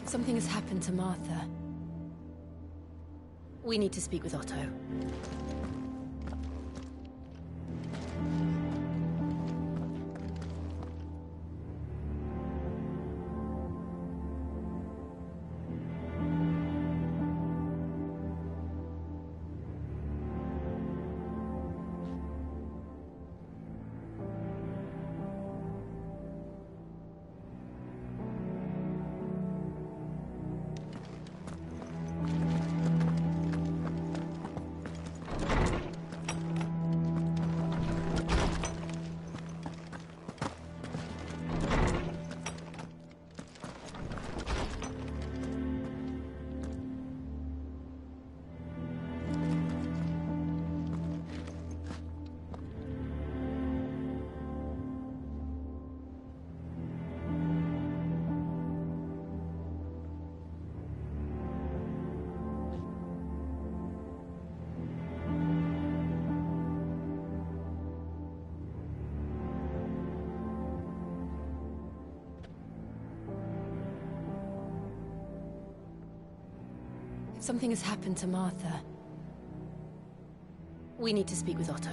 Something has happened to Martha. We need to speak with Otto. Something has happened to Martha. We need to speak with Otto.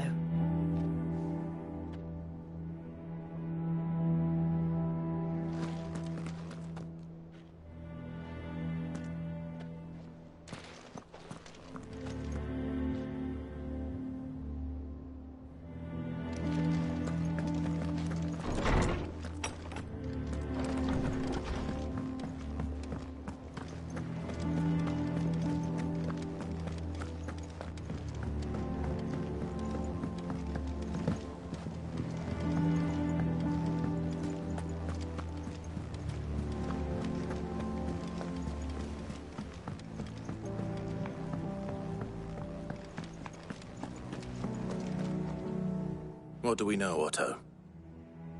What do we know, Otto?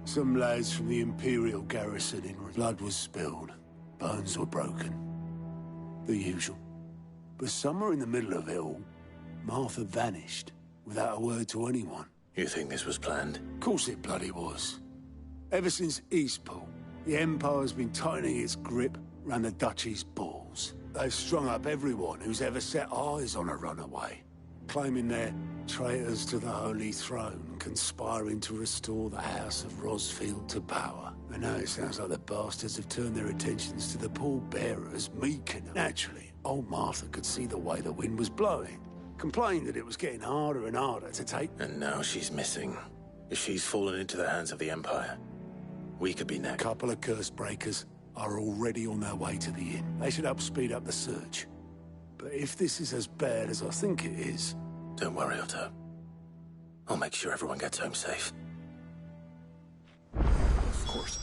Some lads from the Imperial garrison in blood was spilled. Bones were broken. The usual. But somewhere in the middle of it all, Martha vanished without a word to anyone. You think this was planned? Of course it bloody was. Ever since Eastpool, the Empire's been tightening its grip round the Duchy's balls. They've strung up everyone who's ever set eyes on a runaway, claiming they're traitors to the Holy Throne, conspiring to restore the House of Rosfield to power. And now it sounds like the bastards have turned their attentions to the pallbearers, Meakin. Naturally, old Martha could see the way the wind was blowing, complained that it was getting harder and harder to take... And now she's missing. If she's fallen into the hands of the Empire, we could be next. A couple of curse breakers are already on their way to the inn. They should help speed up the search. But if this is as bad as I think it is... Don't worry, Otto. I'll make sure everyone gets home safe. Of course.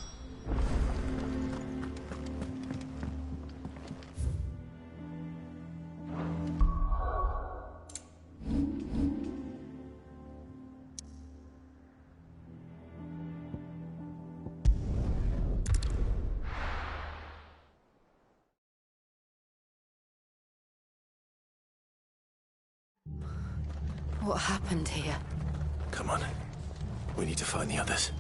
What happened here? Come on. We need to find the others.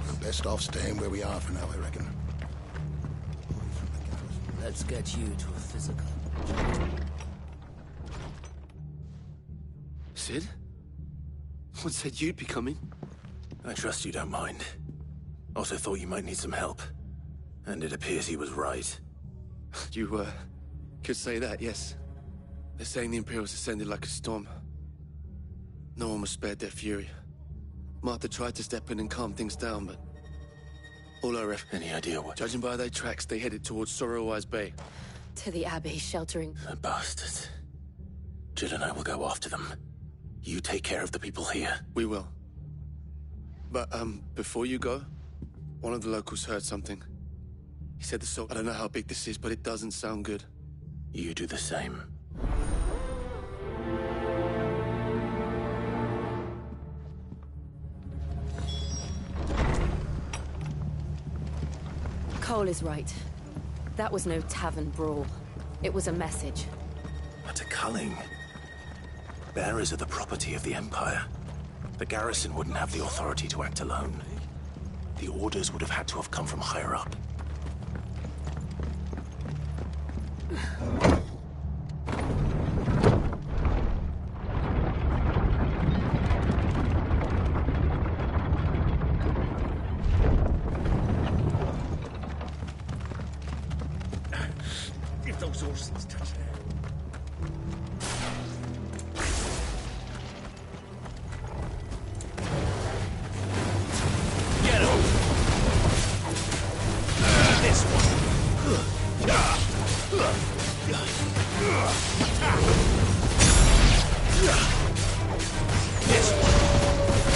We're best off staying where we are for now, I reckon. Let's get you to a physical. Sid? What said you'd be coming? I trust you don't mind. Otto thought you might need some help. And it appears he was right. You, could say that, yes. They're saying the Imperials ascended like a storm. No one was spared their fury. Martha tried to step in and calm things down, but... all I Any idea what? Judging by their tracks, they headed towards Sorrowwise Bay. To the Abbey, sheltering... The bastards. Jill and I will go after them. You take care of the people here. We will. But, before you go, one of the locals heard something. He said the salt... I don't know how big this is, but it doesn't sound good. You do the same. Cole is right. That was no tavern brawl. It was a message. But a culling. Bearers are the property of the Empire. The garrison wouldn't have the authority to act alone. The orders would have had to have come from higher up. If those horses touch that. Get him! This one. This one.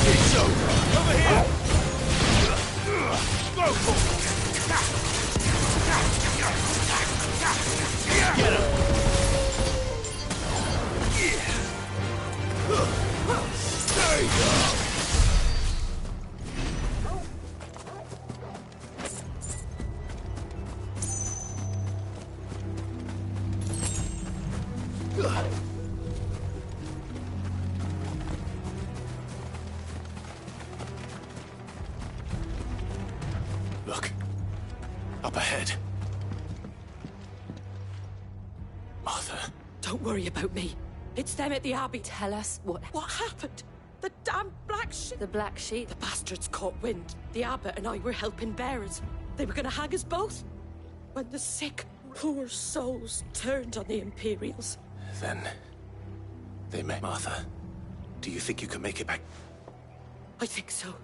It's over. Over here. Go for it. Get him! There you go! Look. Up ahead. Martha. Don't worry about me. It's them at the Abbey. Tell us what... What happened? The damn black sheep. The Black Sheep? The bastards caught wind. The abbot and I were helping bearers. They were gonna hang us both. When the sick, poor souls turned on the Imperials. Then... they met Martha. Do you think you can make it back? I think so.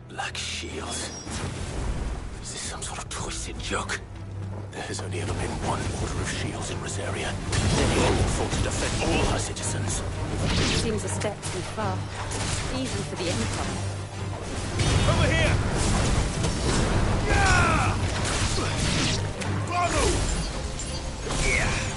Black shields. Is this some sort of twisted joke? There has only ever been one order of shields in Rosaria. They all fought to defend all her citizens. It seems a step too far. Even for the Empire. Over here! Yeah! Follow! Yeah!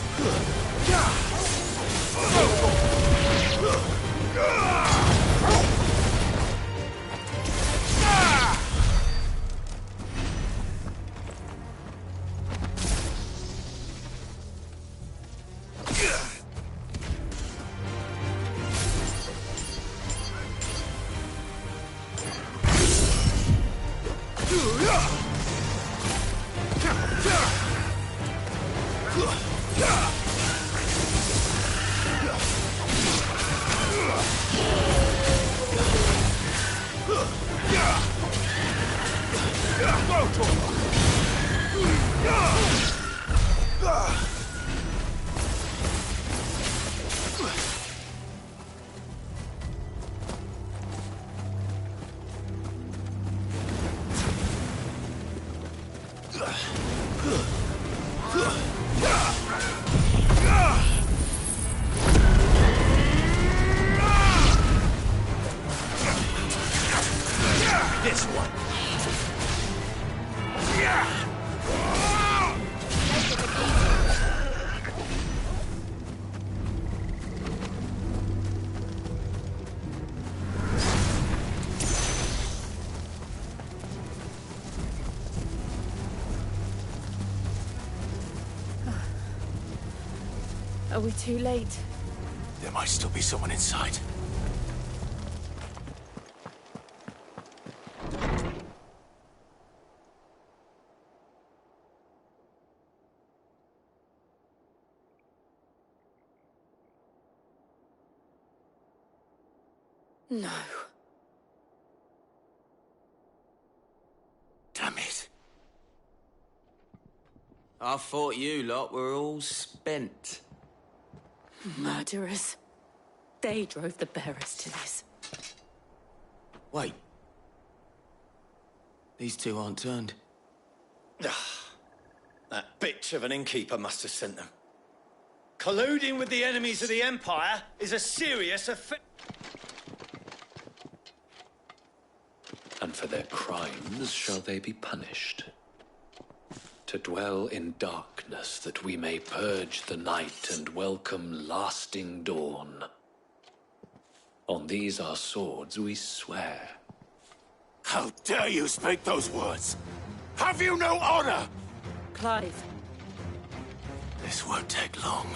This one. Are we too late? There might still be someone inside. No. Damn it. I thought you lot were all spent. Murderers. They drove the bearers to this. Wait. These two aren't turned. That bitch of an innkeeper must have sent them. Colluding with the enemies of the Empire is a serious offense. And for their crimes shall they be punished. To dwell in darkness that we may purge the night and welcome lasting dawn. On these our swords we swear. How dare you speak those words? Have you no honor? Clive. This won't take long.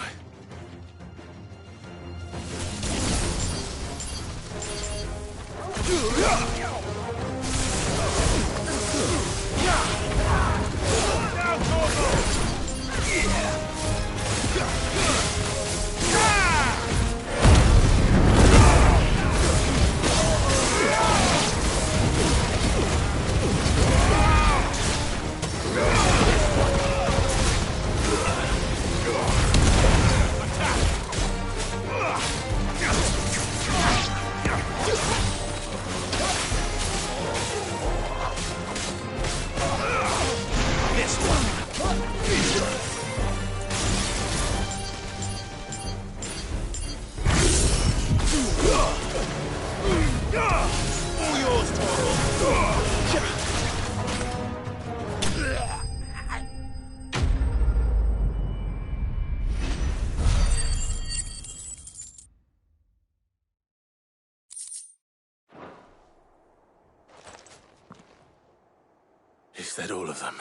Is that all of them?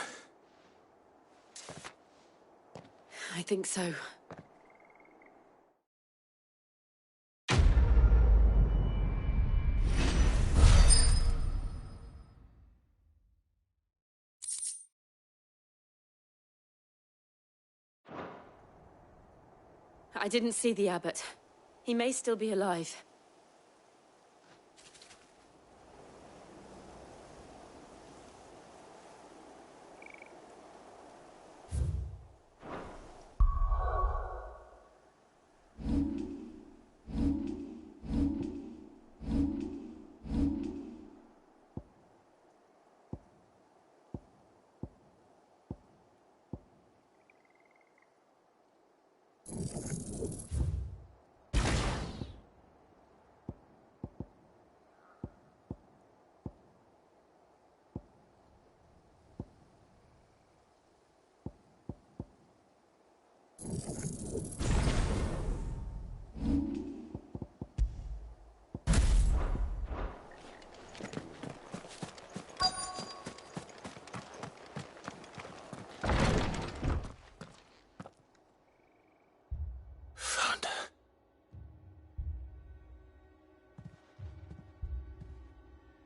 I think so. I didn't see the abbot. He may still be alive.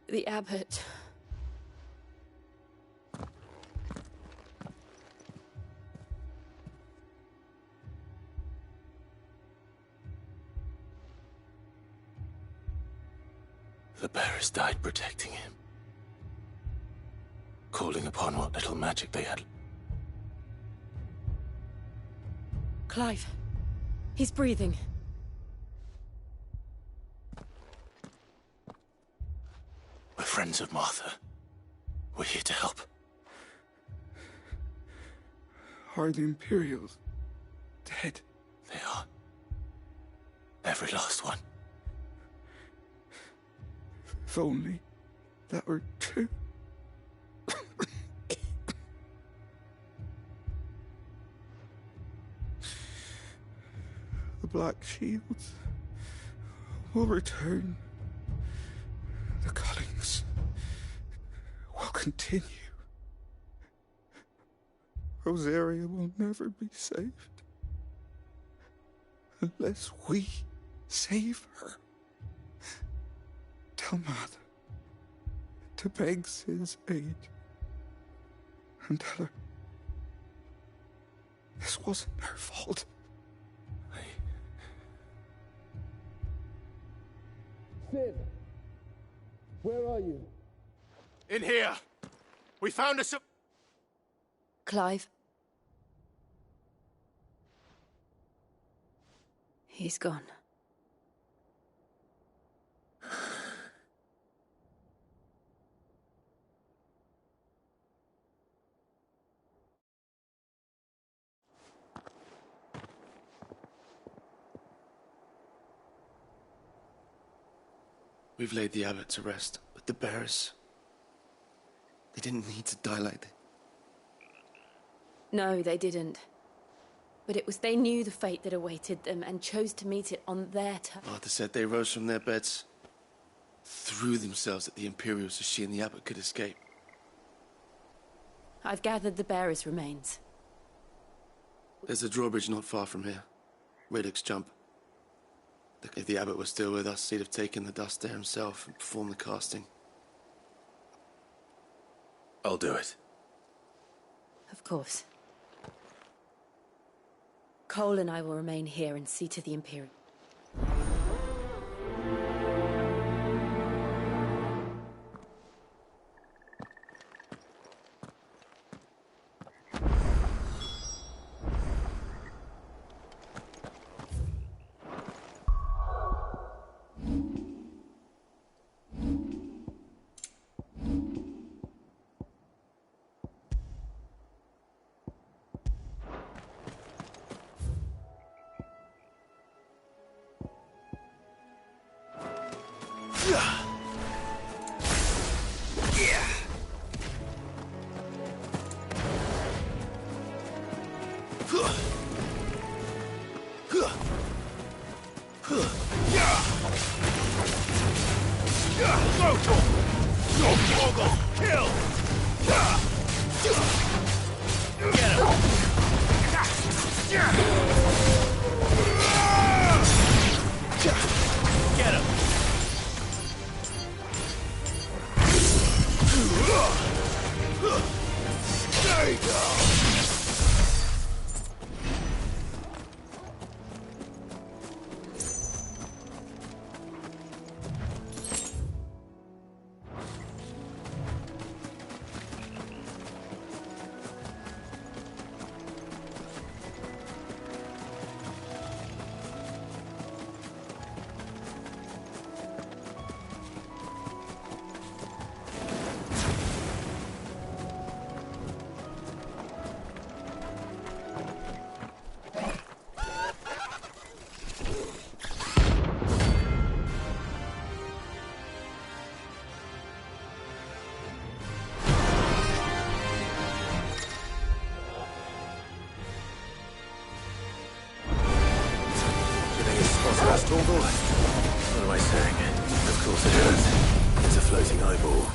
The abbot. The bearers died protecting him. Calling upon what little magic they had. Clive. He's breathing. We're friends of Martha. We're here to help. Are the Imperials dead? They are. Every last one. If only that were true. The Black Shields will return. The Cullings will continue. Rosaria will never be saved unless we save her. Tell Mother to beg Sid's aid and tell her this wasn't her fault. Sid, where are you? In here! We found a Clive. He's gone. We've laid the abbot to rest, but the bearers... they didn't need to die like that. No, they didn't. But it was they knew the fate that awaited them and chose to meet it on their terms. Martha said they rose from their beds, threw themselves at the Imperials so she and the abbot could escape. I've gathered the bearers' remains. There's a drawbridge not far from here. Radix jump. If the abbot was still with us, he'd have taken the dust there himself and performed the casting. I'll do it. Of course. Cole and I will remain here and see to the Imperium. What am I saying? Of course it is. It's a floating eyeball.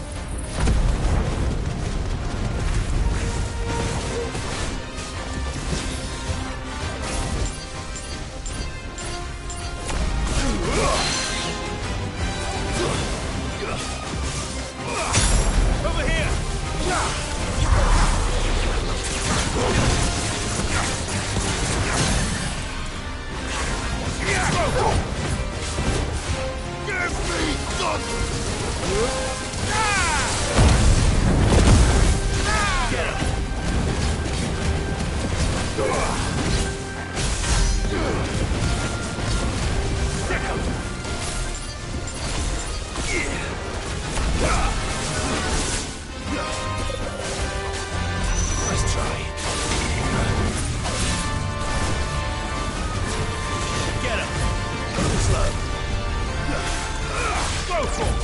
Over here! Nice try. Get him! Slow. Go for it!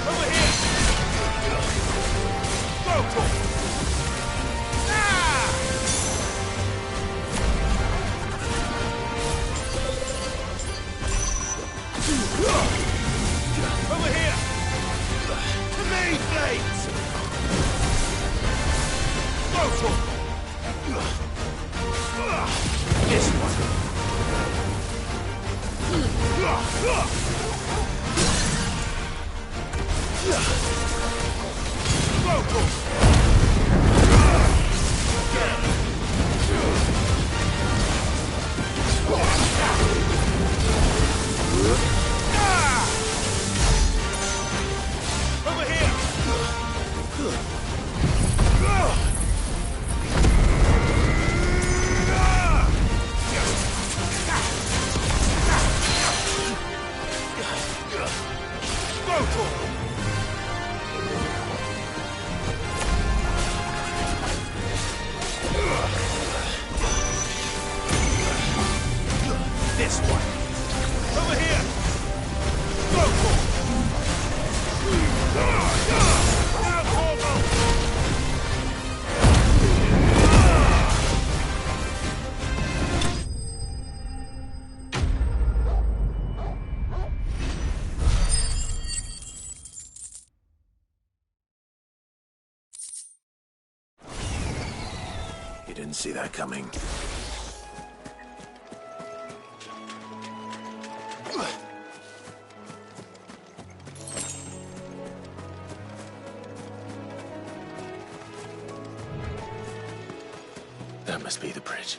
Over here! Go for it! Over here! To me, blades! Go for it! This one. Go for it! Over here! Go for it! didn't see that coming. That must be the bridge.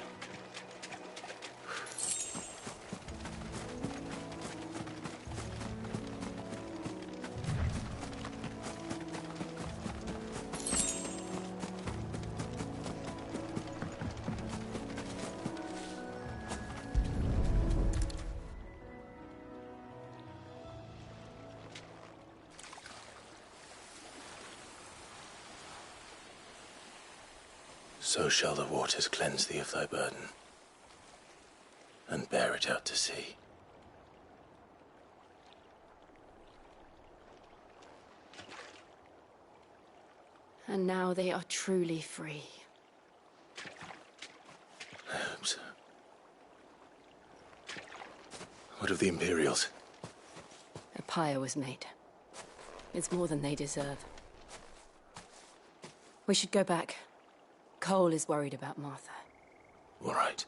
So shall the waters cleanse thee of thy burden, and bear it out to sea. And now they are truly free. I hope so. What of the Imperials? A pyre was made. It's more than they deserve. We should go back. Cole is worried about Martha. All right.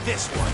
This one.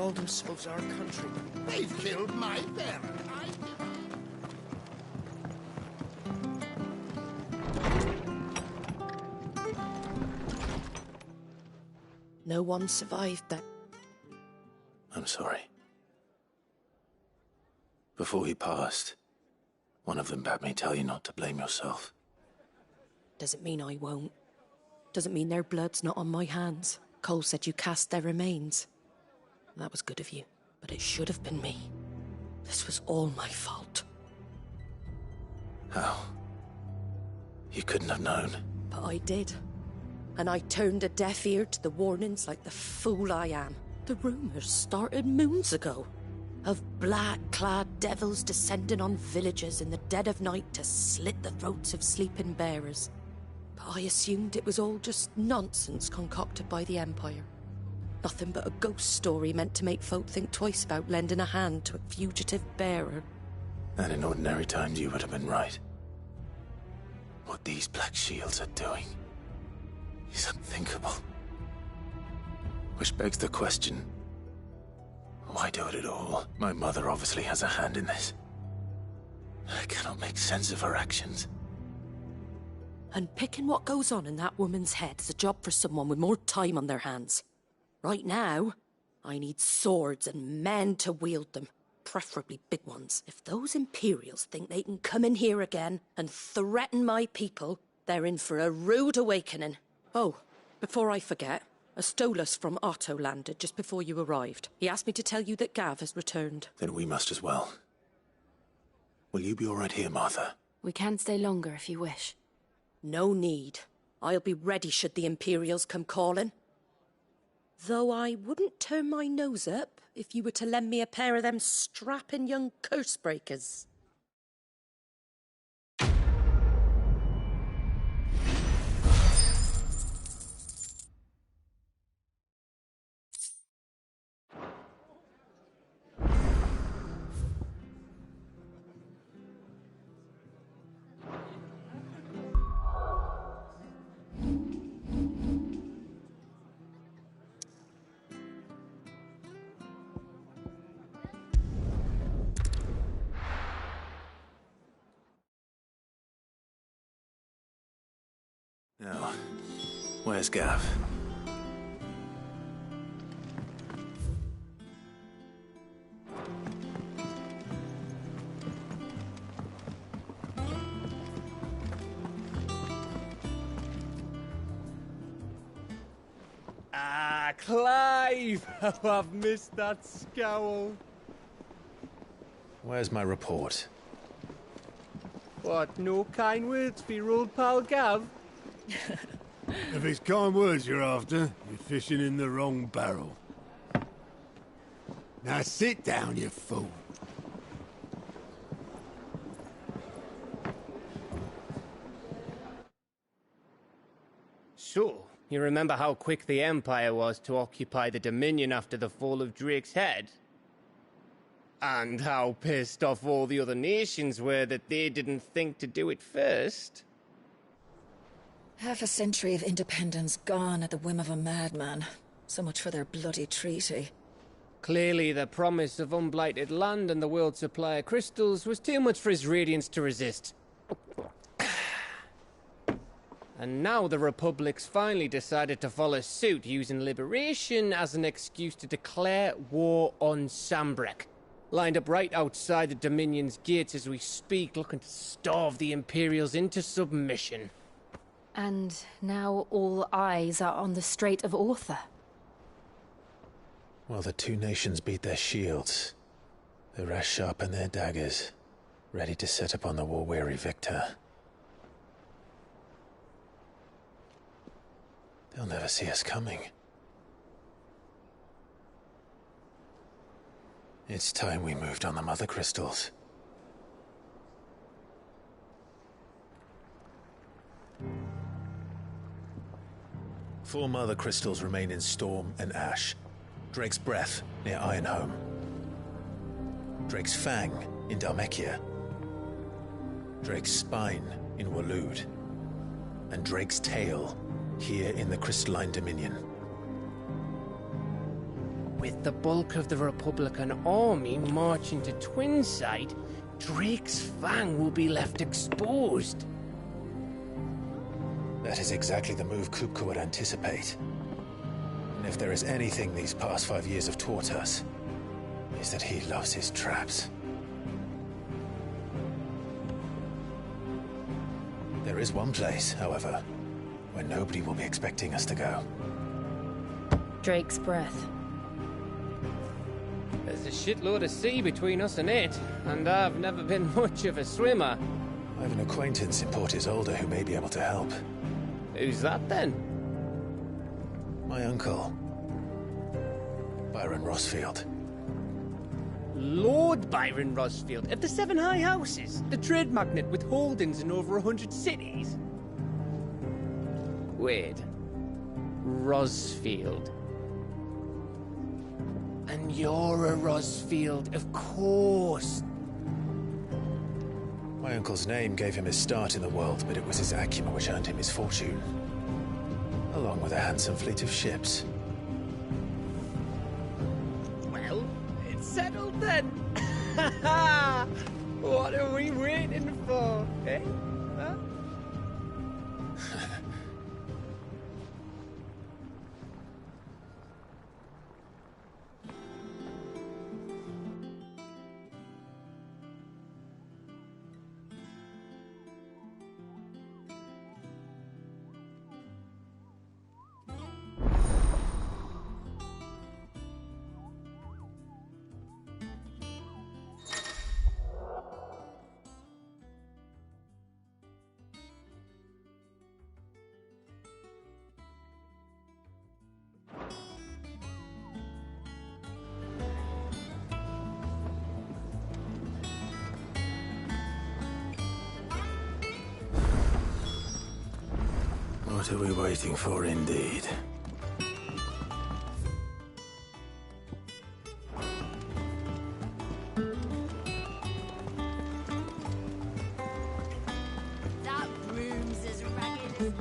call themselves our country? They've killed my parent. No one survived that. I'm sorry. Before he passed, one of them bade me tell you not to blame yourself. Doesn't mean I won't. Doesn't mean their blood's not on my hands. Cole said you cast their remains. That was good of you, but it should have been me. This was all my fault. How? You couldn't have known. But I did. And I turned a deaf ear to the warnings like the fool I am. The rumours started moons ago. Of black-clad devils descending on villages in the dead of night to slit the throats of sleeping bearers. But I assumed it was all just nonsense concocted by the Empire. Nothing but a ghost story meant to make folk think twice about lending a hand to a fugitive bearer. And in ordinary times you would have been right. What these Black Shields are doing is unthinkable. Which begs the question, why do it at all? My mother obviously has a hand in this. I cannot make sense of her actions. And picking what goes on in that woman's head is a job for someone with more time on their hands. Right now, I need swords and men to wield them, preferably big ones. If those Imperials think they can come in here again and threaten my people, they're in for a rude awakening. Oh, before I forget, Astolas from Otto landed just before you arrived. He asked me to tell you that Gav has returned. Then we must as well. Will you be all right here, Martha? We can stay longer if you wish. No need. I'll be ready should the Imperials come calling. Though I wouldn't turn my nose up if you were to lend me a pair of them strapping young curse-breakers. Now, where's Gav? Ah, Clive! How I've missed that scowl. Where's my report? What, no kind words for your old pal Gav? If it's kind words you're after, you're fishing in the wrong barrel. Now sit down, you fool. So, you remember how quick the Empire was to occupy the Dominion after the fall of Drake's Head? And how pissed off all the other nations were that they didn't think to do it first? Half a century of independence gone at the whim of a madman. So much for their bloody treaty. Clearly, the promise of unblighted land and the world's supply of crystals was too much for his Radiants to resist. And now the Republic's finally decided to follow suit, using liberation as an excuse to declare war on Sanbreque. Lined up right outside the Dominion's gates as we speak, looking to starve the Imperials into submission. And now all eyes are on the Strait of Author. Well, the two nations beat their shields. The rest sharpen their daggers, ready to set upon the war-weary victor. They'll never see us coming. It's time we moved on the Mother Crystals. Four Mother Crystals remain in Storm and Ash. Drake's Breath, near Ironhome. Drake's Fang, in Dhalmekia. Drake's Spine, in Waloed. And Drake's Tail, here in the Crystalline Dominion. With the bulk of the Republican army marching to Twinside, Drake's Fang will be left exposed. That is exactly the move Kupka would anticipate. And if there is anything these past 5 years have taught us, is that he loves his traps. There is one place, however, where nobody will be expecting us to go. Drake's breath. There's a shitload of sea between us and it, and I've never been much of a swimmer. I have an acquaintance in Port Isolde who may be able to help. Who's that then? My uncle, Byron Rosfield. Lord Byron Rosfield of the Seven High Houses, the trade magnate with holdings in over 100 cities. Wait. Rosfield. And you're a Rosfield, of course. My uncle's name gave him his start in the world, but it was his acumen which earned him his fortune, along with a handsome fleet of ships. Well, it's settled then. What are we waiting for, eh? Huh? What are we waiting for, indeed? That room's as ragged as...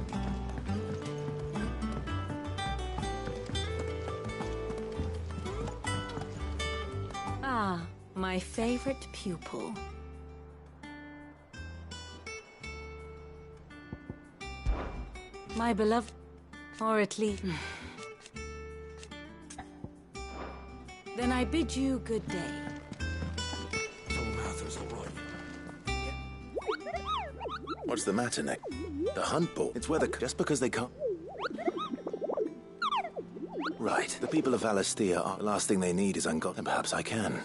Ah, my favorite pupil. My beloved, or at least... Then I bid you good day. Mather's all right. What's the matter, Nick? The hunt ball? It's where the... Just because they can't... Right. The people of Alastia are... The last thing they need is ungot... Then perhaps I can.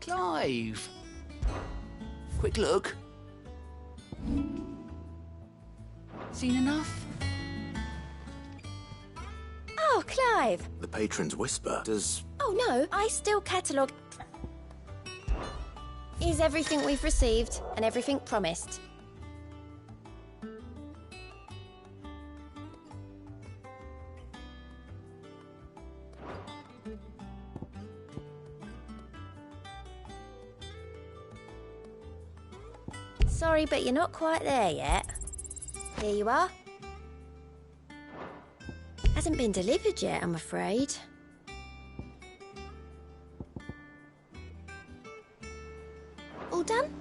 Clive! Quick look. Seen enough? Oh, Clive! The patron's whisper. Does... Oh no, I still catalogue... Is everything we've received and everything promised. Sorry, but you're not quite there yet. Here you are. Hasn't been delivered yet, I'm afraid. All done?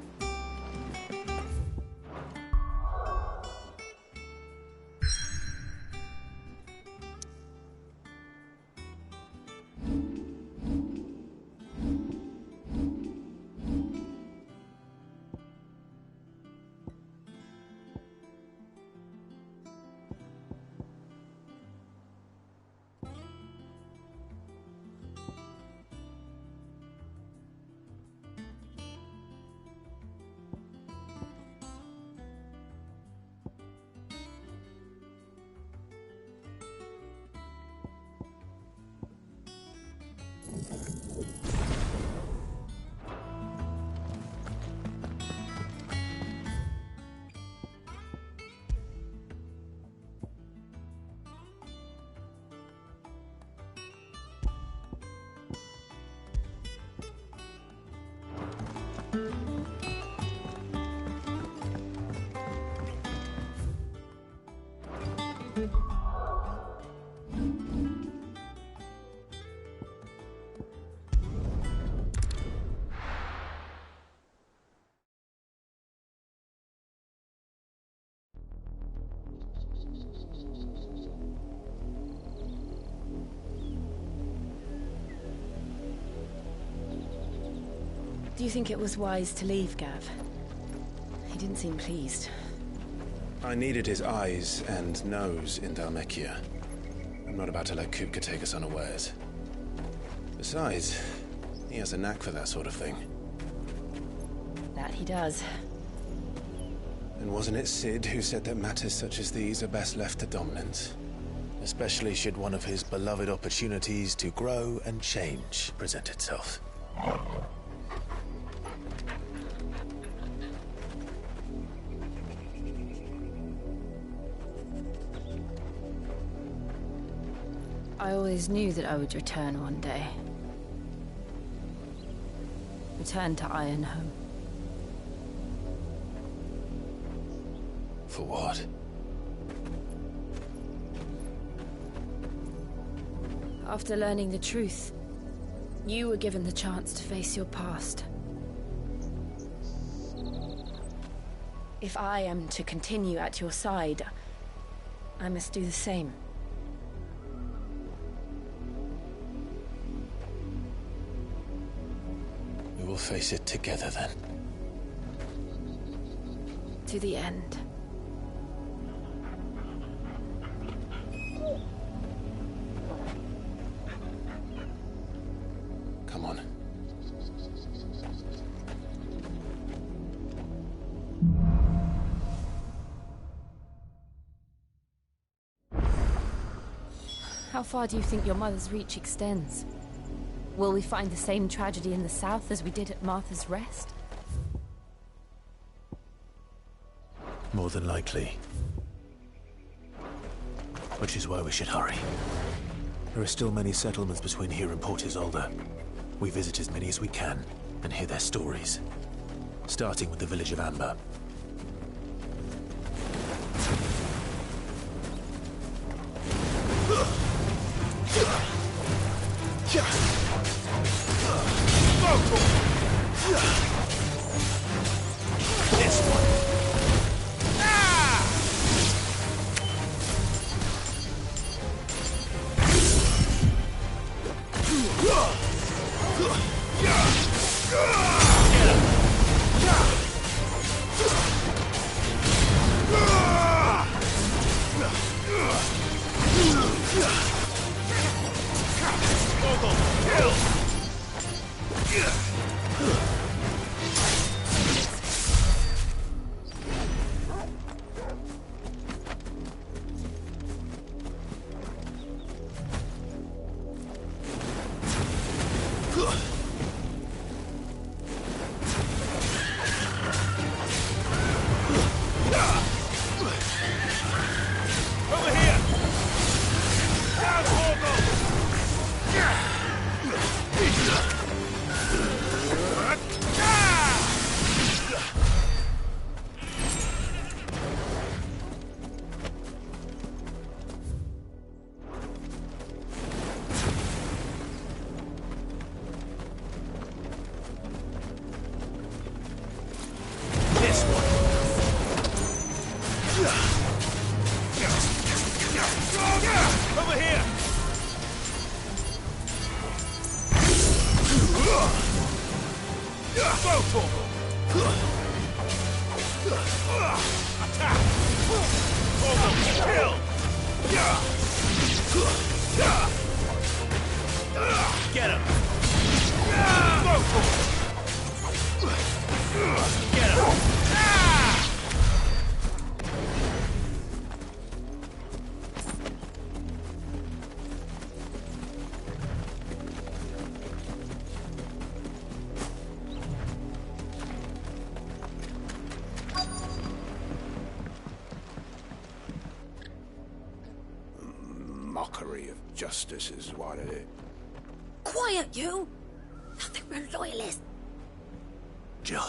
Do you think it was wise to leave, Gav? He didn't seem pleased. I needed his eyes and nose in Dhalmekia. I'm not about to let Kupka take us unawares. Besides, he has a knack for that sort of thing. That he does. And wasn't it Sid who said that matters such as these are best left to dominance? Especially should one of his beloved opportunities to grow and change present itself. I always knew that I would return one day. Return to Ironhome. For what? After learning the truth, you were given the chance to face your past. If I am to continue at your side, I must do the same. We will face it together then. To the end. Come on. How far do you think your mother's reach extends? Will we find the same tragedy in the south as we did at Martha's Rest? More than likely. Which is why we should hurry. There are still many settlements between here and Port Isolde. We visit as many as we can and hear their stories. Starting with the village of Amber. This one. Get him! Mockery of justice is what it is. Quiet, you! Nothing, we're loyalists. Jill.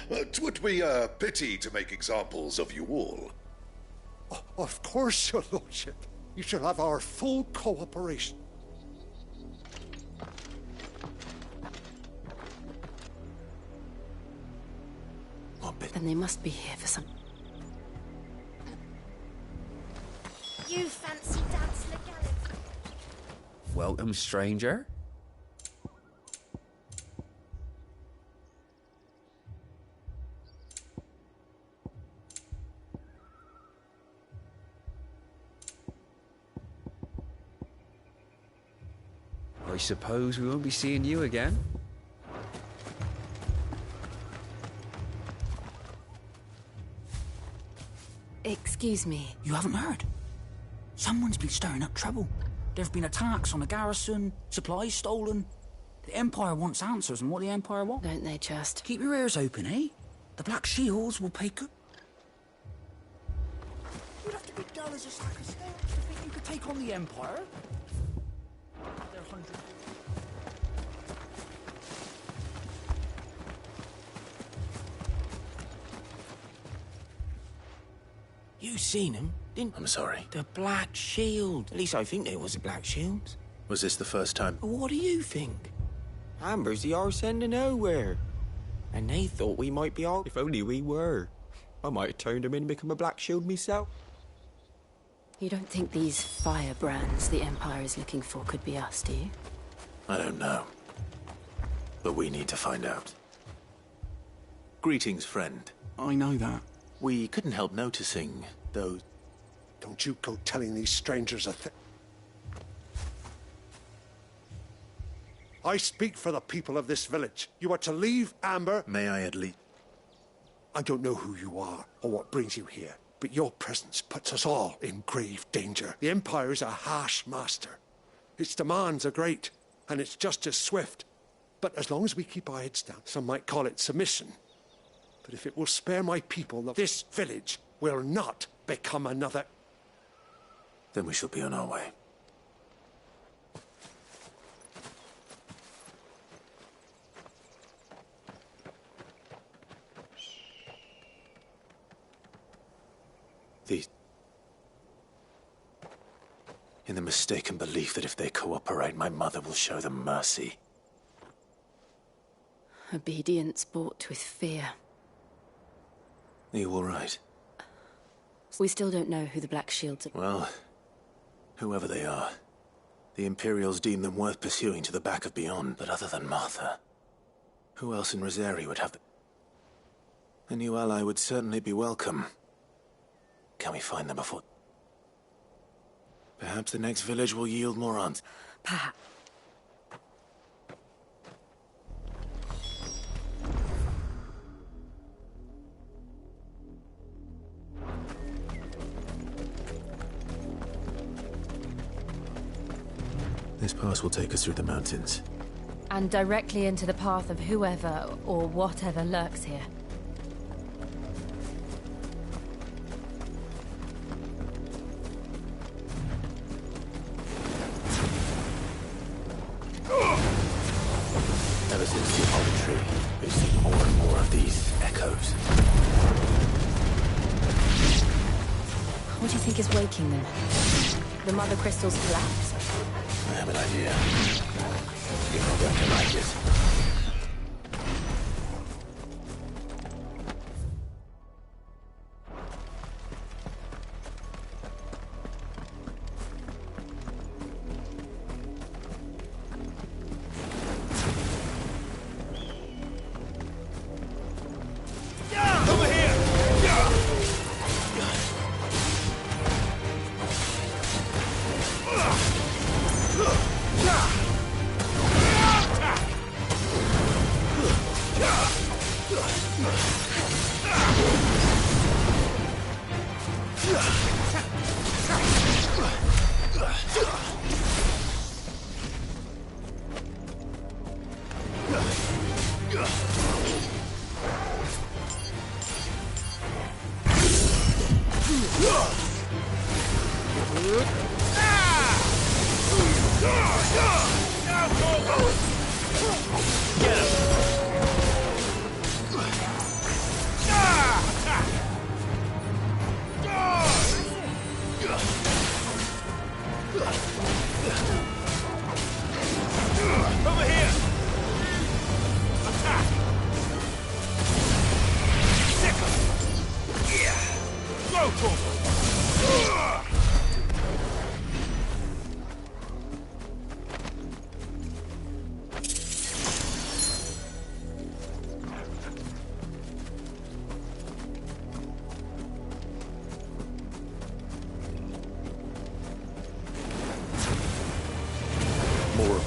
It would be a pity to make examples of you all. Of course, your lordship. You shall have our full cooperation. Then they must be here for some... You fancy Dad's legality? Welcome, stranger. I suppose we won't be seeing you again. Excuse me. You haven't heard? Someone's been stirring up trouble. There have been attacks on the garrison, supplies stolen. The Empire wants answers, and what the Empire want. Don't they just? Keep your ears open, eh? The Black Shields will pay good. You'd have to be dull as a sack of scales to think you could take on the Empire. They're hundreds. You seen him, didn't you? I'm sorry. The Black Shield. At least I think there was a Black Shield. Was this the first time? But what do you think? Amber's the arse end of nowhere. And they thought we might be all... If only we were. I might have turned him in and become a Black Shield myself. You don't think these firebrands the Empire is looking for could be us, do you? I don't know. But we need to find out. Greetings, friend. I know that. We couldn't help noticing, though... Don't you go telling these strangers a thing. I speak for the people of this village. You are to leave Amber... May I at least... I don't know who you are or what brings you here, but your presence puts us all in grave danger. The Empire is a harsh master. Its demands are great, and its justice swift. But as long as we keep our heads down, some might call it submission. But if it will spare my people, this village will not become another... Then we shall be on our way. In the mistaken belief that if they cooperate, my mother will show them mercy. Obedience bought with fear. Are you all right? We still don't know who the Black Shields are. Well, whoever they are, the Imperials deem them worth pursuing to the back of beyond. But other than Martha, who else in Rosari would have the... A new ally would certainly be welcome. Can we find them before... Perhaps the next village will yield more answers. Perhaps. This pass will take us through the mountains. And directly into the path of whoever or whatever lurks here. Ever since the Holly Tree, we've seen more and more of these echoes. What do you think is waking them? The Mother Crystal's collapse? I have an idea. You're not going to like it.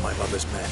my mother's men.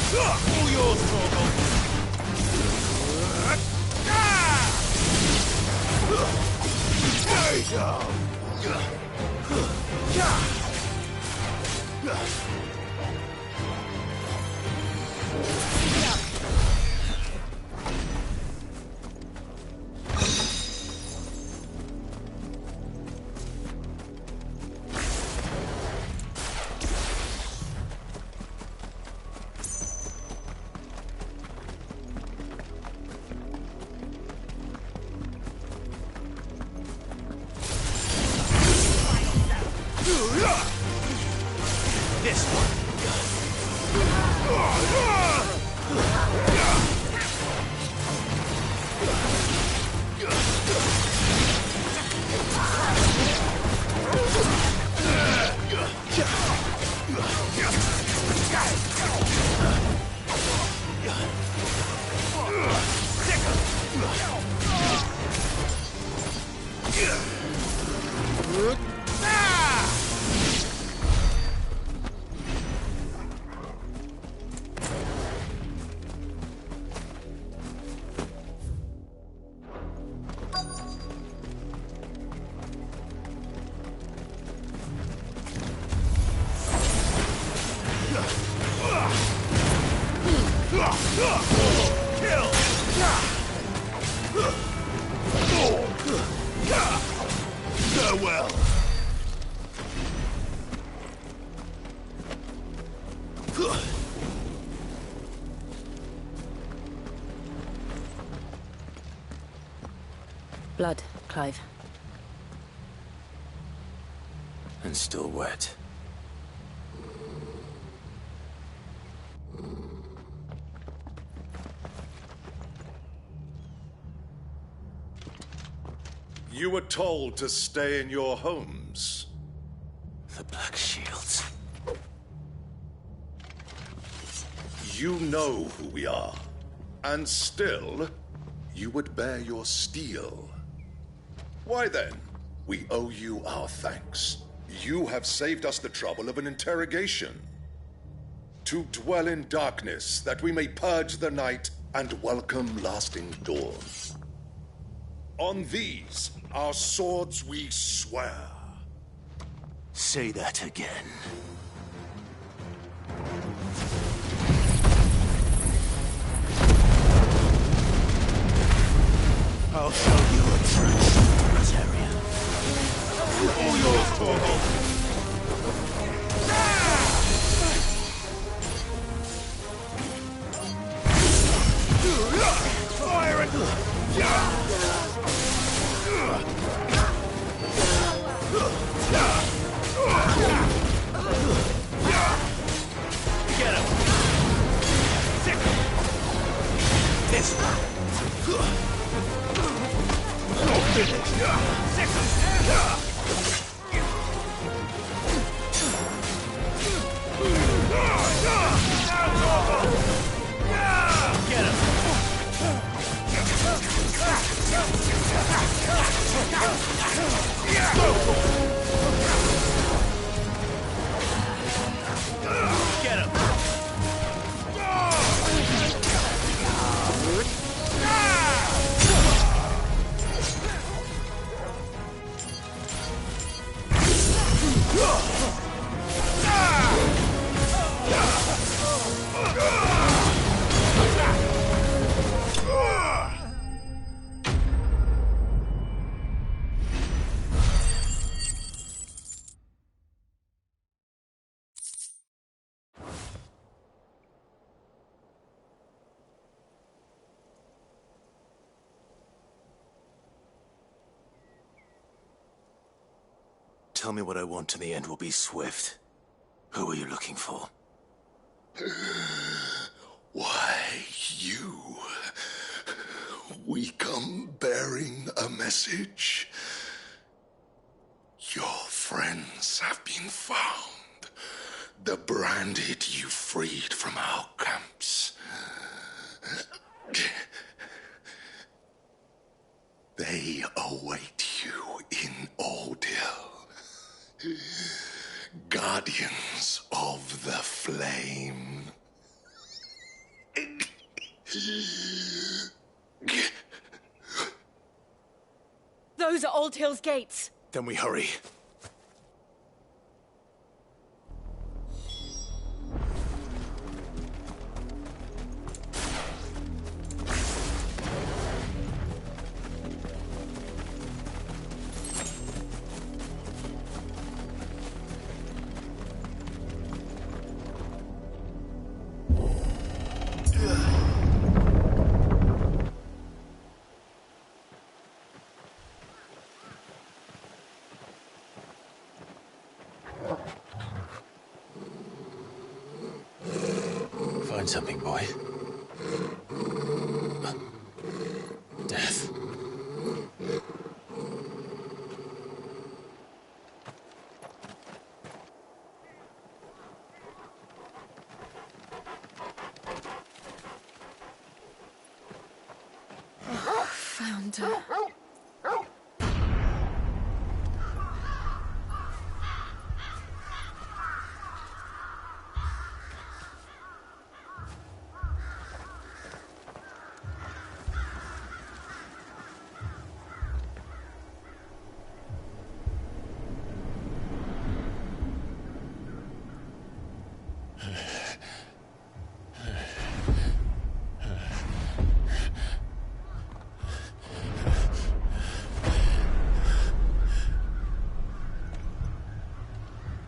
All yours, Torgal. There you go. This one. Farewell. Blood, Clive. And still wet. You were told to stay in your homes. The Black Shields. You know who we are. And still, you would bear your steel. Why then, we owe you our thanks. You have saved us the trouble of an interrogation. To dwell in darkness, that we may purge the night and welcome lasting dawn. On these, our swords we swear. Say that again. I'll show you a true Rosaria. All yours, Torgal. Fire it! Get him! Sick! This one! Sick! Get him! Get him! Tell me what I want and the end will be swift. Who are you looking for? Why, you. We come bearing a message. Your friends have been found. The branded you freed from our camps. They await you in Odil. Guardians of the Flame. Those are Old Hill's gates. Then we hurry. Find something, boy. Death. Found her.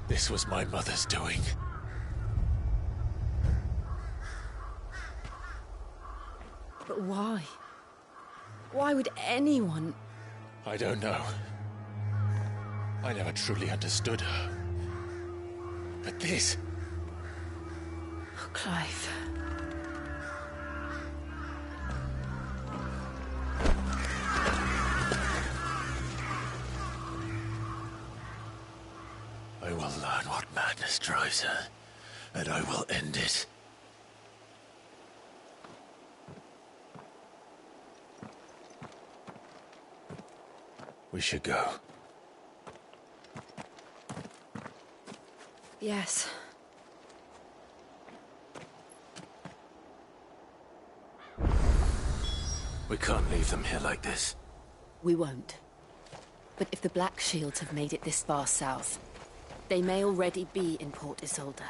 This was my mother's doing. But why? Why would anyone... I don't know. I never truly understood her. But this... Oh, Clive. I will learn what madness drives her, and I will end it. We should go. Yes. We can't leave them here like this. We won't. But if the Black Shields have made it this far south, they may already be in Port Isolde.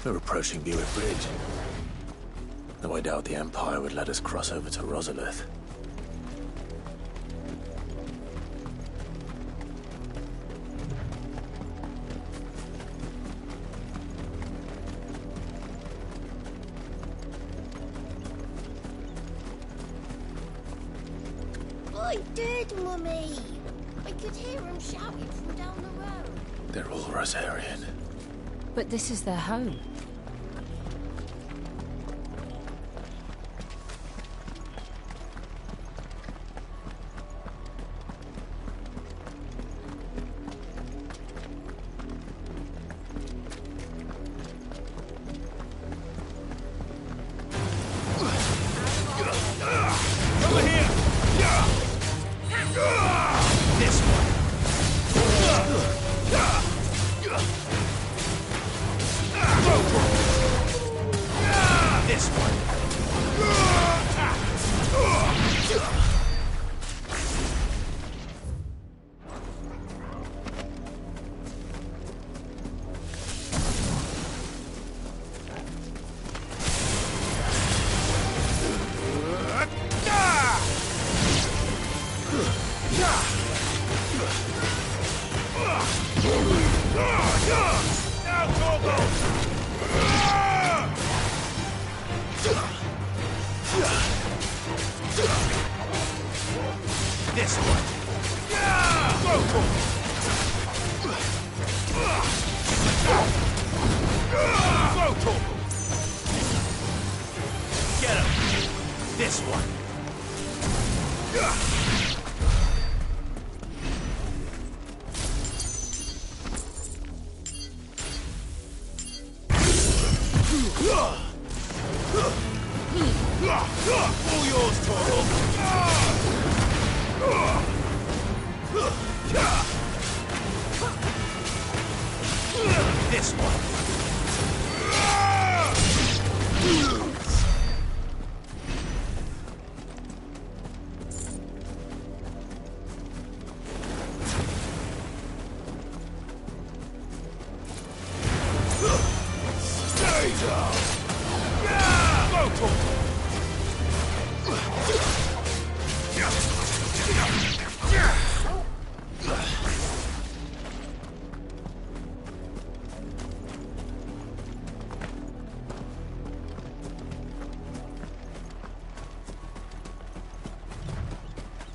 We're approaching Buick Bridge. Though I doubt the Empire would let us cross over to Rosalith. I did, Mummy! I could hear him shouting from down the road. They're all Rosarian. But this is their home. Over here! This one! Whoa! this one. All yours, Torgal. This one. Stay down. Go, Torgal.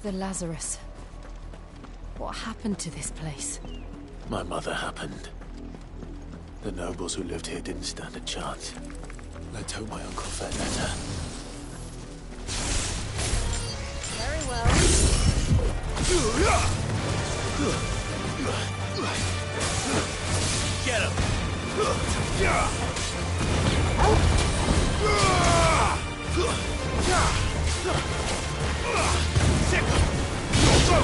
The Lazarus. What happened to this place? My mother happened. The nobles who lived here didn't stand a chance. Let's hope my uncle fed better. Very well. Get him! Sick him! Go,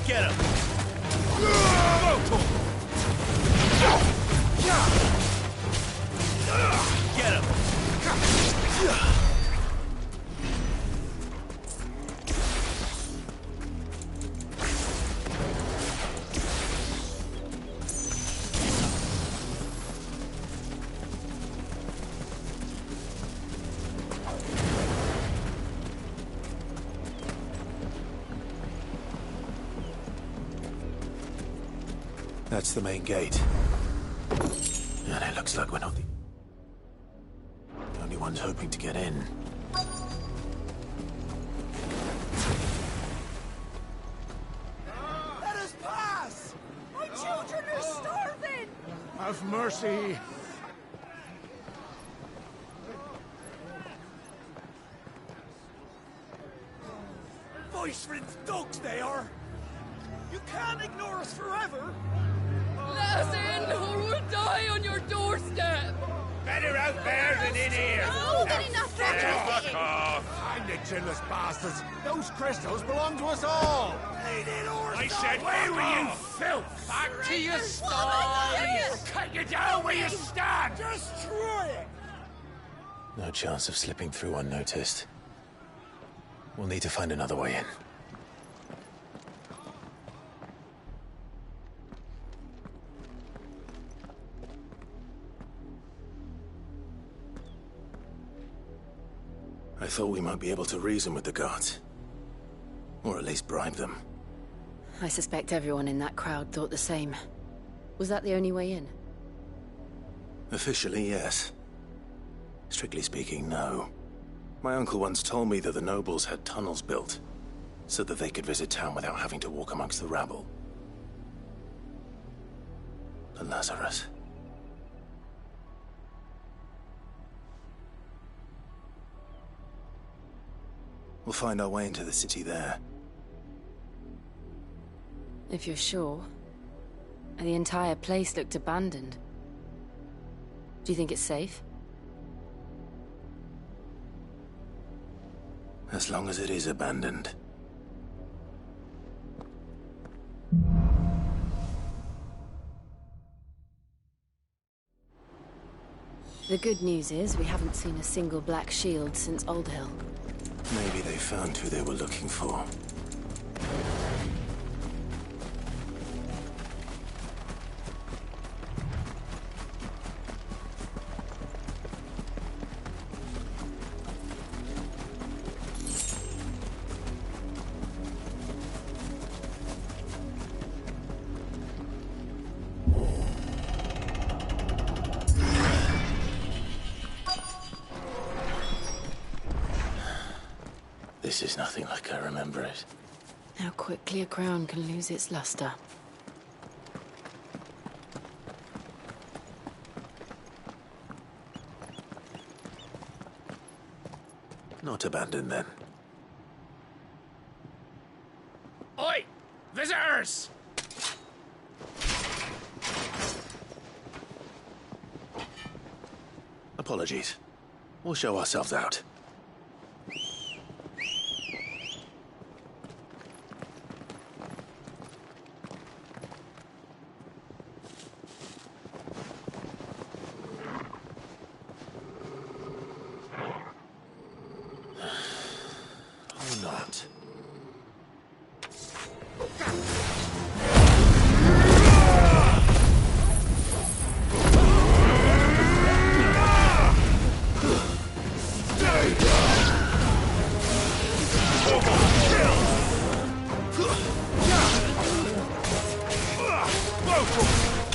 Get him! Get him! That's the main gate. And it looks like we're not the only ones hoping to get in. Let us pass! My children are starving! Have mercy! Voice-rinsed dogs they are! You can't ignore us forever! Let us in, or we'll die on your doorstep! Better out there than in here! Oh, good enough, Fuck off! I'm the chinless bastards! Those crystals belong to us all! I said, where were you, filth? Back to your sties! Cut you down where you stand! Destroy it! No chance of slipping through unnoticed. We'll need to find another way in. I thought we might be able to reason with the guards. Or at least bribe them. I suspect everyone in that crowd thought the same. Was that the only way in? Officially, yes. Strictly speaking, no. My uncle once told me that the nobles had tunnels built, so that they could visit town without having to walk amongst the rabble. The Lazarus. We'll find our way into the city there. If you're sure. The entire place looked abandoned. Do you think it's safe? As long as it is abandoned. The good news is we haven't seen a single black shield since Old Hill. Maybe they found who they were looking for. This is nothing like I remember it. How quickly a crown can lose its luster. Not abandoned then. Oi! Visitors! Apologies. We'll show ourselves out. Or not.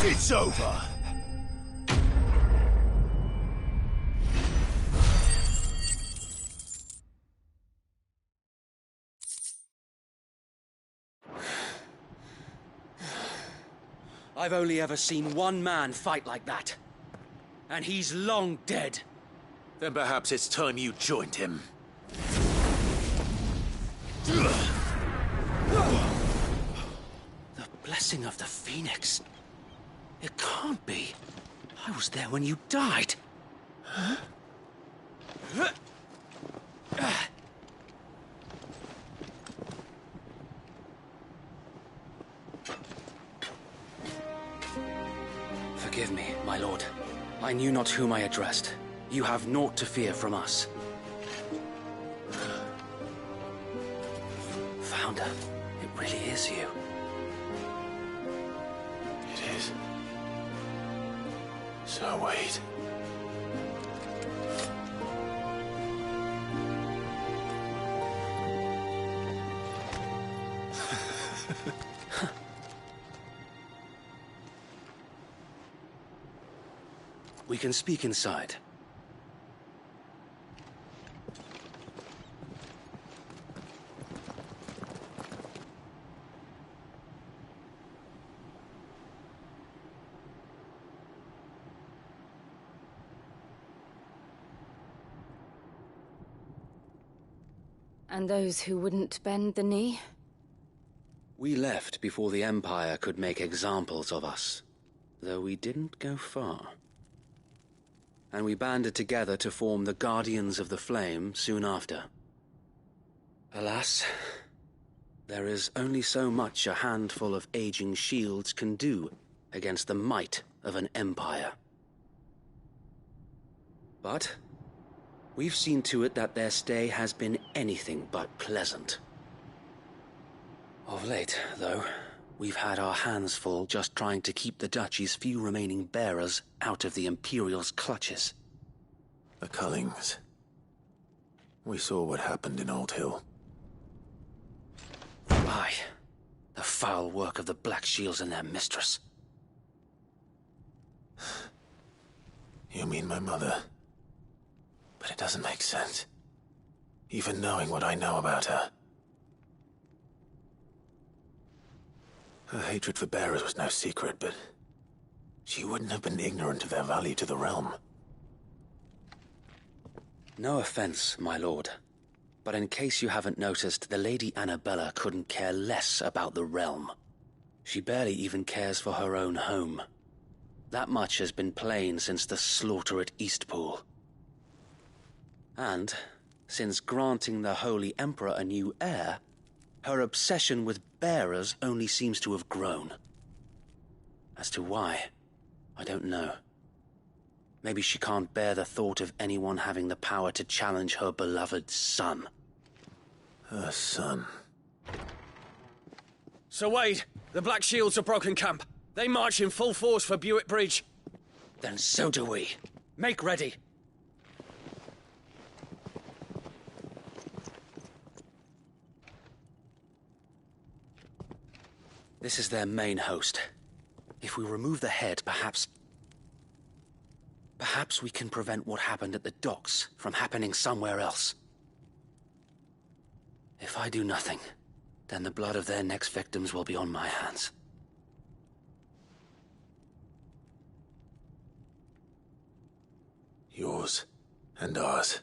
It's over! I've only ever seen one man fight like that. And he's long dead. Then perhaps it's time you joined him. The blessing of the Phoenix. It can't be. I was there when you died. Huh? Forgive me, my lord. I knew not whom I addressed. You have naught to fear from us. Founder, it really is you. It is. So wait. We can speak inside. And those who wouldn't bend the knee? We left before the Empire could make examples of us, though we didn't go far. And we banded together to form the Guardians of the Flame soon after. Alas, there is only so much a handful of aging shields can do against the might of an empire. But we've seen to it that their stay has been anything but pleasant. Of late, though, we've had our hands full just trying to keep the Duchy's few remaining bearers out of the Imperial's clutches. The Cullings. We saw what happened in Old Hill. Aye. The foul work of the Black Shields and their mistress. You mean my mother? But it doesn't make sense. Even knowing what I know about her. Her hatred for bearers was no secret, but she wouldn't have been ignorant of their value to the realm. No offense, my lord, but in case you haven't noticed, the Lady Annabella couldn't care less about the realm. She barely even cares for her own home. That much has been plain since the slaughter at Eastpool. And, since granting the Holy Emperor a new heir, her obsession with bearers only seems to have grown. As to why, I don't know. Maybe she can't bear the thought of anyone having the power to challenge her beloved son. Her son. Sir Wade, the Black Shields have broken camp. They march in full force for Buick Bridge. Then so do we. Make ready. This is their main host. If we remove the head, perhaps we can prevent what happened at the docks from happening somewhere else. If I do nothing, then the blood of their next victims will be on my hands. Yours and ours.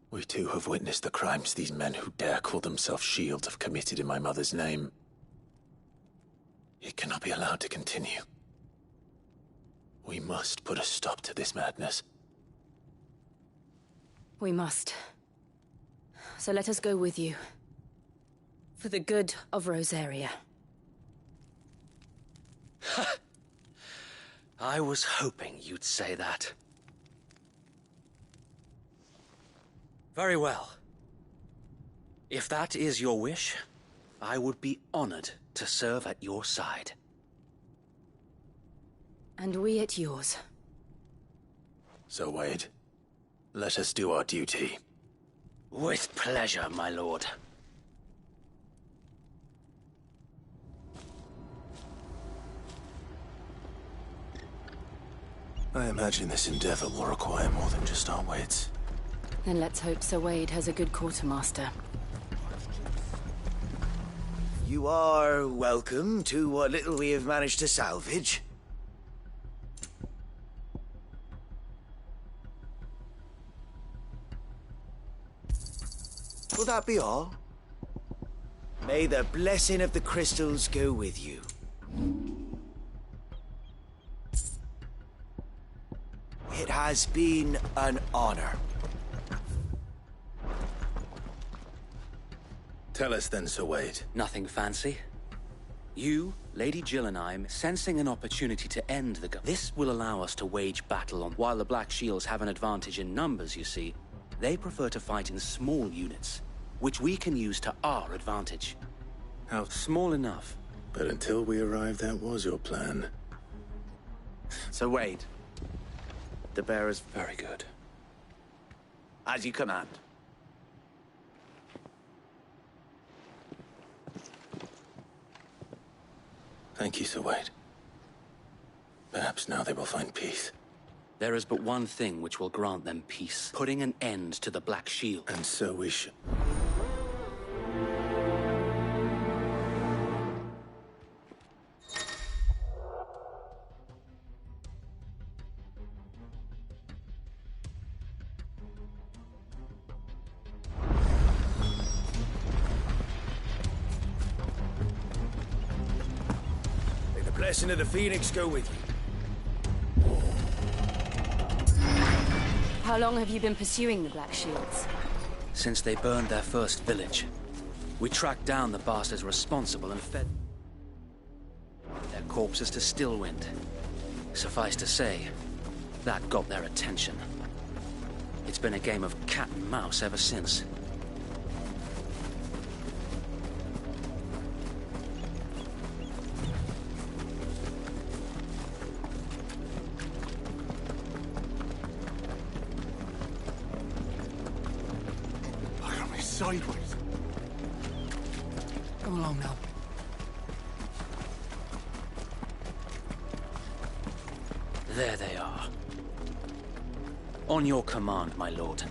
We too have witnessed the crimes these men who dare call themselves Shields have committed in my mother's name. It cannot be allowed to continue. We must put a stop to this madness. We must. So let us go with you. For the good of Rosaria. I was hoping you'd say that. Very well. If that is your wish, I would be honored to serve at your side. And we at yours. So, Wade, let us do our duty. With pleasure, my lord. I imagine this endeavor will require more than just our wits. Then let's hope Sir Wade has a good quartermaster. You are welcome to what little we have managed to salvage. Will that be all? May the blessing of the crystals go with you. It has been an honor. Tell us then, Sir Wade. Nothing fancy. You, Lady Jill and I, sensing an opportunity to end the This will allow us to wage battle on. While the Black Shields have an advantage in numbers, you see, they prefer to fight in small units, which we can use to our advantage. How small enough? But until we arrived, that was your plan. Sir Wade, the bearers. Very good. As you command. Thank you, Sir Wade. Perhaps now they will find peace. There is but one thing which will grant them peace. Putting an end to the Black Shield. And so we should. May the blessing of the Phoenix go with you. How long have you been pursuing the Black Shields? Since they burned their first village. We tracked down the bastards responsible and fed their corpses to Stillwind. Suffice to say, that got their attention. It's been a game of cat and mouse ever since. Sideways. Come along now. There they are. On your command, my lord.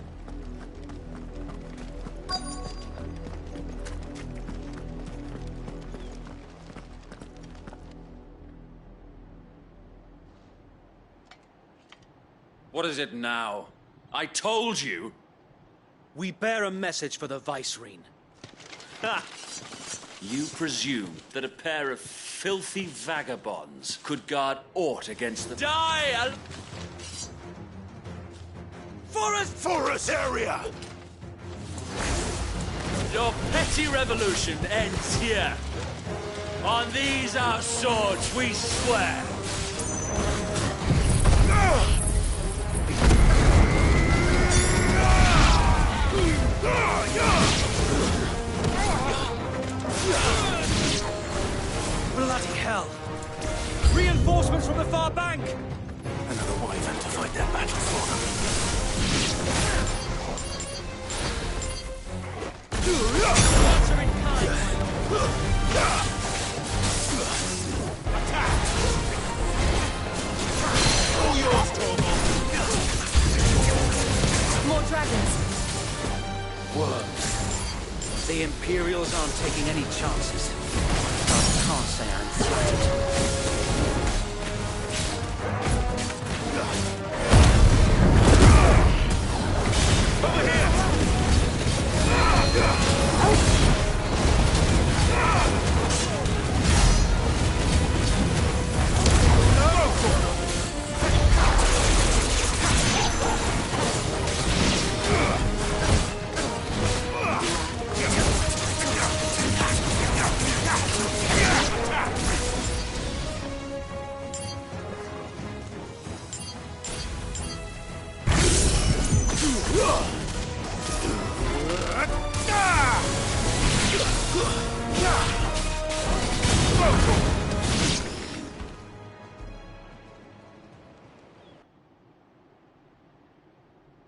What is it now? I told you! We bear a message for the Vicereine. Ha! You presume that a pair of filthy vagabonds could guard aught against the... Die! Forest area! Your petty revolution ends here. On these our swords we swear. dragons. Worms. The Imperials aren't taking any chances. I can't say I'm flattered.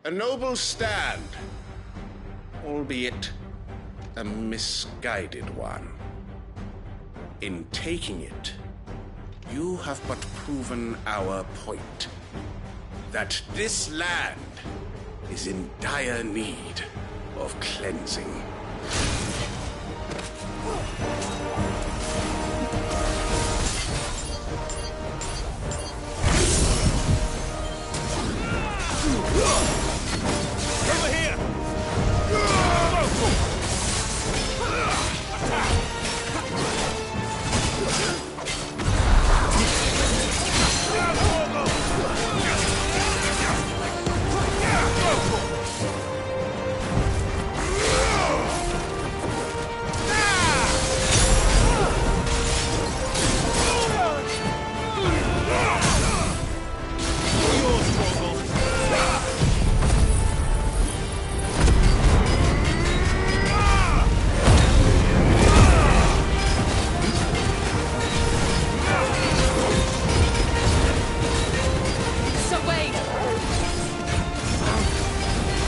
A noble stand, albeit a misguided one. In taking it, you have but proven our point. That this land is in dire need of cleansing. Over here!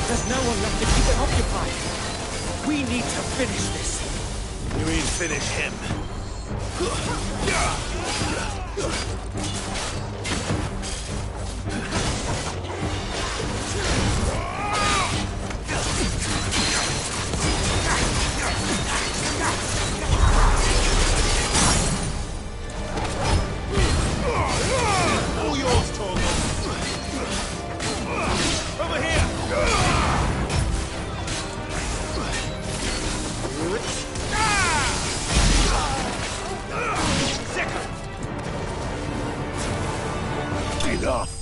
There's no one left to keep it occupied. We need to finish this. You mean finish him? All yours, Torgal. Over here! Enough!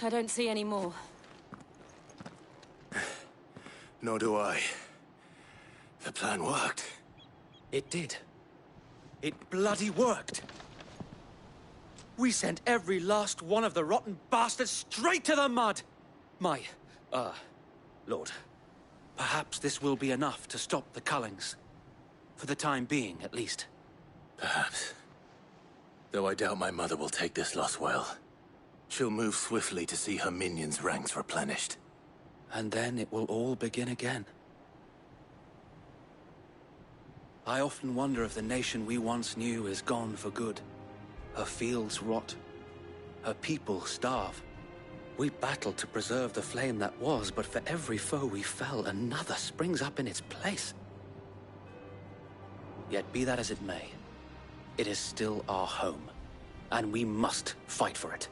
I don't see any more. Nor do I. The plan worked. It did. It bloody worked. We sent every last one of the rotten bastards straight to the mud! Lord, perhaps this will be enough to stop the Cullings. For the time being, at least. Perhaps. Though I doubt my mother will take this loss well. She'll move swiftly to see her minions' ranks replenished. And then it will all begin again. I often wonder if the nation we once knew is gone for good. Her fields rot. Her people starve. We battled to preserve the flame that was, but for every foe we fell, another springs up in its place. Yet be that as it may, it is still our home, and we must fight for it.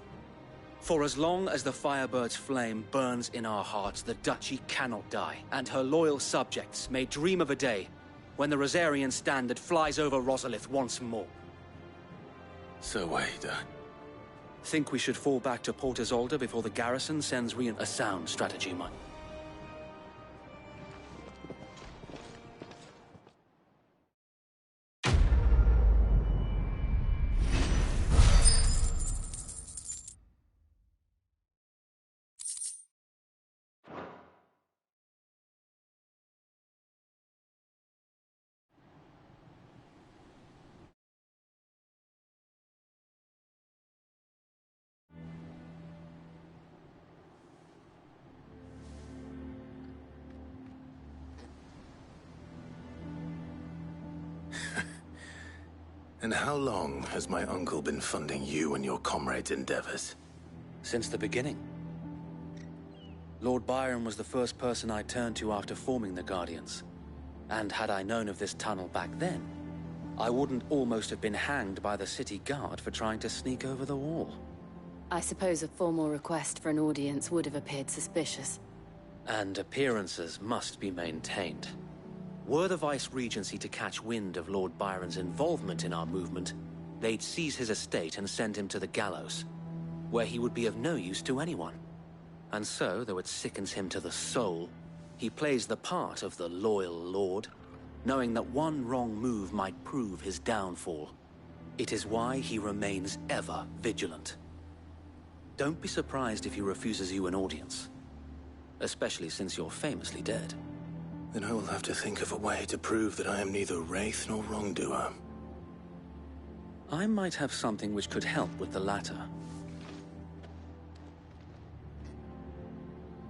For as long as the Firebird's flame burns in our hearts, the Duchy cannot die, and her loyal subjects may dream of a day when the Rosarian standard flies over Rosalith once more. So wait, Think we should fall back to Port Isolde before the garrison sends a sound strategy, Mike. And how long has my uncle been funding you and your comrades' endeavors? Since the beginning. Lord Byron was the first person I turned to after forming the Guardians. And had I known of this tunnel back then, I wouldn't almost have been hanged by the city guard for trying to sneak over the wall. I suppose a formal request for an audience would have appeared suspicious. And appearances must be maintained. Were the Vice-Regency to catch wind of Lord Byron's involvement in our movement, they'd seize his estate and send him to the gallows, where he would be of no use to anyone. And so, though it sickens him to the soul, he plays the part of the loyal lord, knowing that one wrong move might prove his downfall. It is why he remains ever vigilant. Don't be surprised if he refuses you an audience, especially since you're famously dead. Then I will have to think of a way to prove that I am neither wraith nor wrongdoer. I might have something which could help with the latter.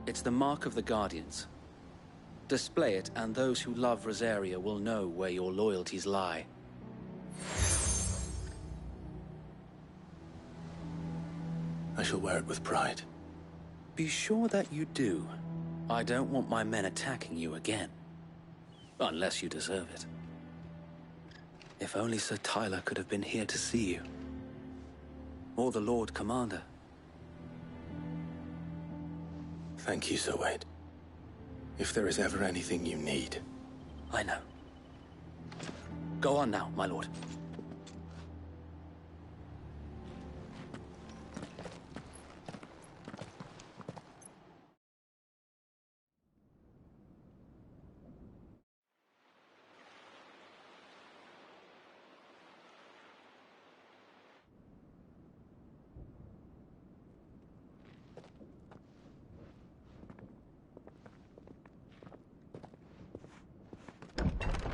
It's the Mark of the Guardians. Display it, and those who love Rosaria will know where your loyalties lie. I shall wear it with pride. Be sure that you do. I don't want my men attacking you again. Unless you deserve it. If only Sir Tyler could have been here to see you. Or the Lord Commander. Thank you, Sir Wade. If there is ever anything you need. I know. Go on now, my lord.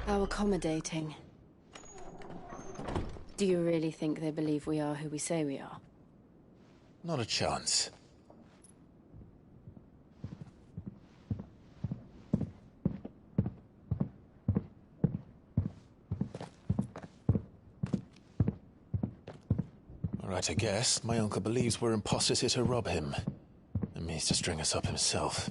How accommodating. Do you really think they believe we are who we say we are? Not a chance. All right, I guess. My uncle believes we're imposters here to rob him. And means to string us up himself.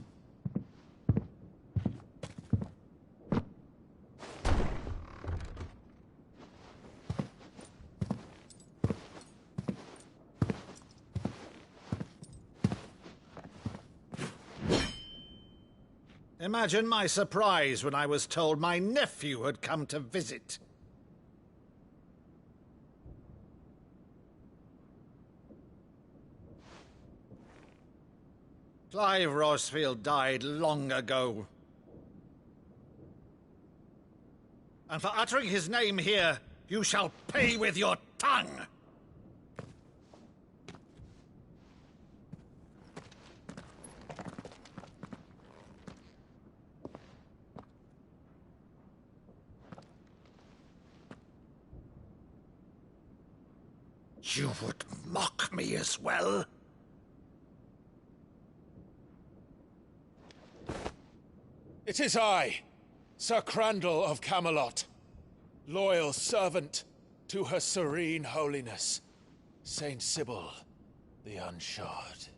Imagine my surprise when I was told my nephew had come to visit. Clive Rosfield died long ago. And for uttering his name here, you shall pay with your tongue! You would mock me as well? It is I, Sir Crandall of Camelot, loyal servant to Her Serene Holiness, Saint Sybil the Unshod.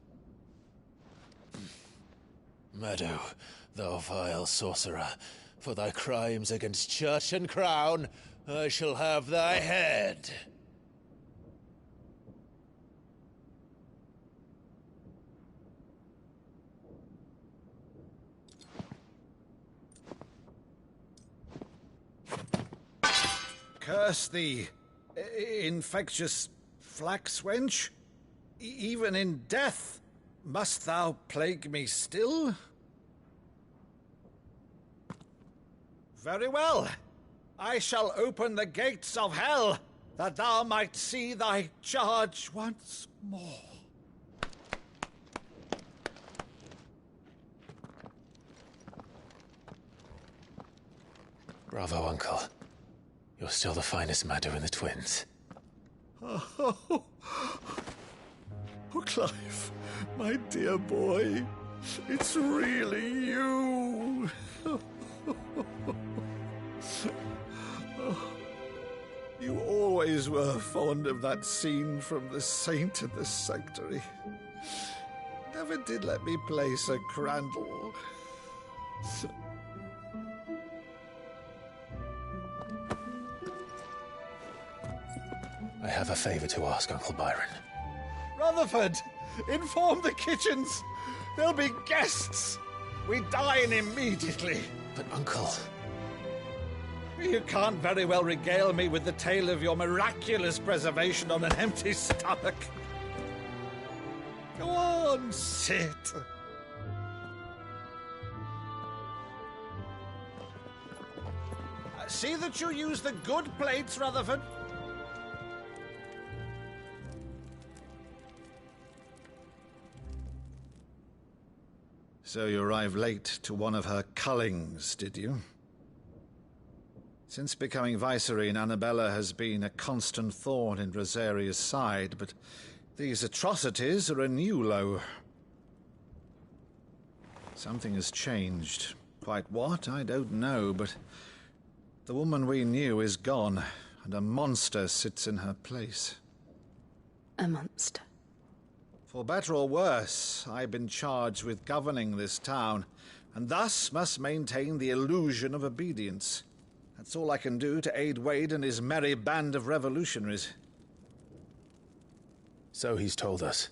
Meadow, thou vile sorcerer, for thy crimes against church and crown, I shall have thy head. Curse thee, infectious flax wench. Even in death, must thou plague me still? Very well. I shall open the gates of hell, that thou might see thy charge once more. Bravo, Uncle. You're still the finest Meadow in the twins. Oh, Clive, my dear boy, it's really you. You always always were fond of that scene from The Saint and the Sanctuary. Never did let me play Sir Crandall. I have a favor to ask, Uncle Byron. Rutherford, inform the kitchens. There'll be guests. We dine immediately. But, Uncle... You can't very well regale me with the tale of your miraculous preservation on an empty stomach. Go on, sit. See that you use the good plates, Rutherford. So you arrived late to one of her cullings, did you? Since becoming Vicereine, Annabella has been a constant thorn in Rosaria's side, but these atrocities are a new low. Something has changed. Quite what, I don't know, but the woman we knew is gone, and a monster sits in her place. A monster? For better or worse, I've been charged with governing this town, and thus must maintain the illusion of obedience. That's all I can do to aid Wade and his merry band of revolutionaries. So he's told us.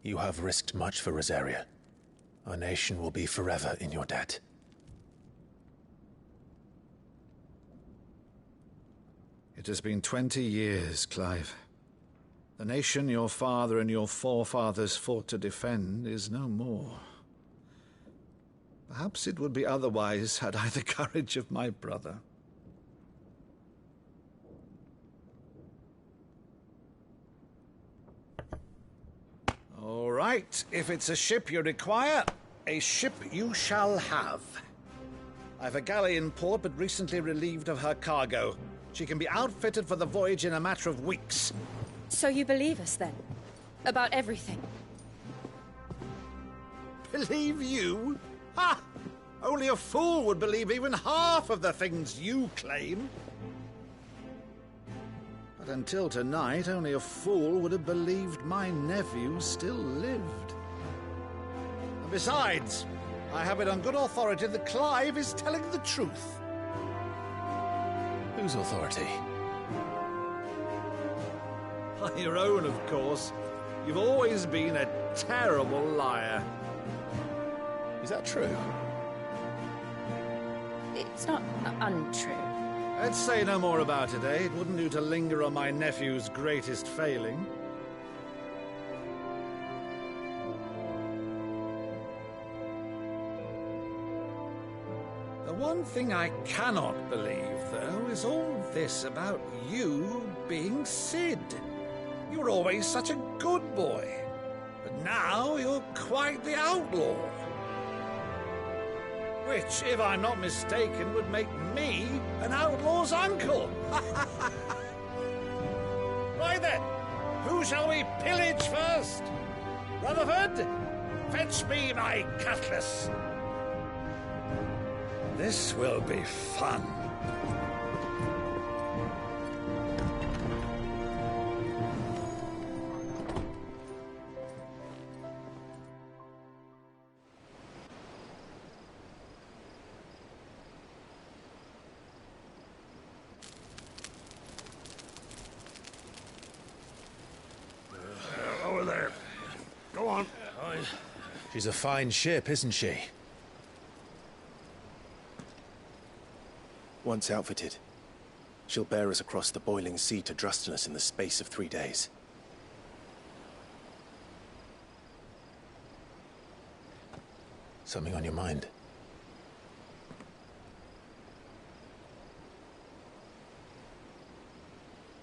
You have risked much for Rosaria. Our nation will be forever in your debt. It has been 20 years, Clive. The nation your father and your forefathers fought to defend is no more. Perhaps it would be otherwise had I the courage of my brother. All right, if it's a ship you require, a ship you shall have. I've a galley in port, but recently relieved of her cargo. She can be outfitted for the voyage in a matter of weeks. So you believe us, then? About everything? Believe you? Ha! Only a fool would believe even half of the things you claim. But until tonight, only a fool would have believed my nephew still lived. And besides, I have it on good authority that Clive is telling the truth. Whose authority? Your own, of course. You've always been a terrible liar. Is that true? It's not untrue. Let's say no more about it, eh? It wouldn't do to linger on my nephew's greatest failing. The one thing I cannot believe, though, is all this about you being Cid. You were always such a good boy, but now you're quite the outlaw. Which, if I'm not mistaken, would make me an outlaw's uncle. Right then, who shall we pillage first? Rutherford, fetch me my cutlass. This will be fun. Over there. Go on. She's a fine ship, isn't she? Once outfitted, she'll bear us across the boiling sea to Drustinus in the space of 3 days. Something on your mind?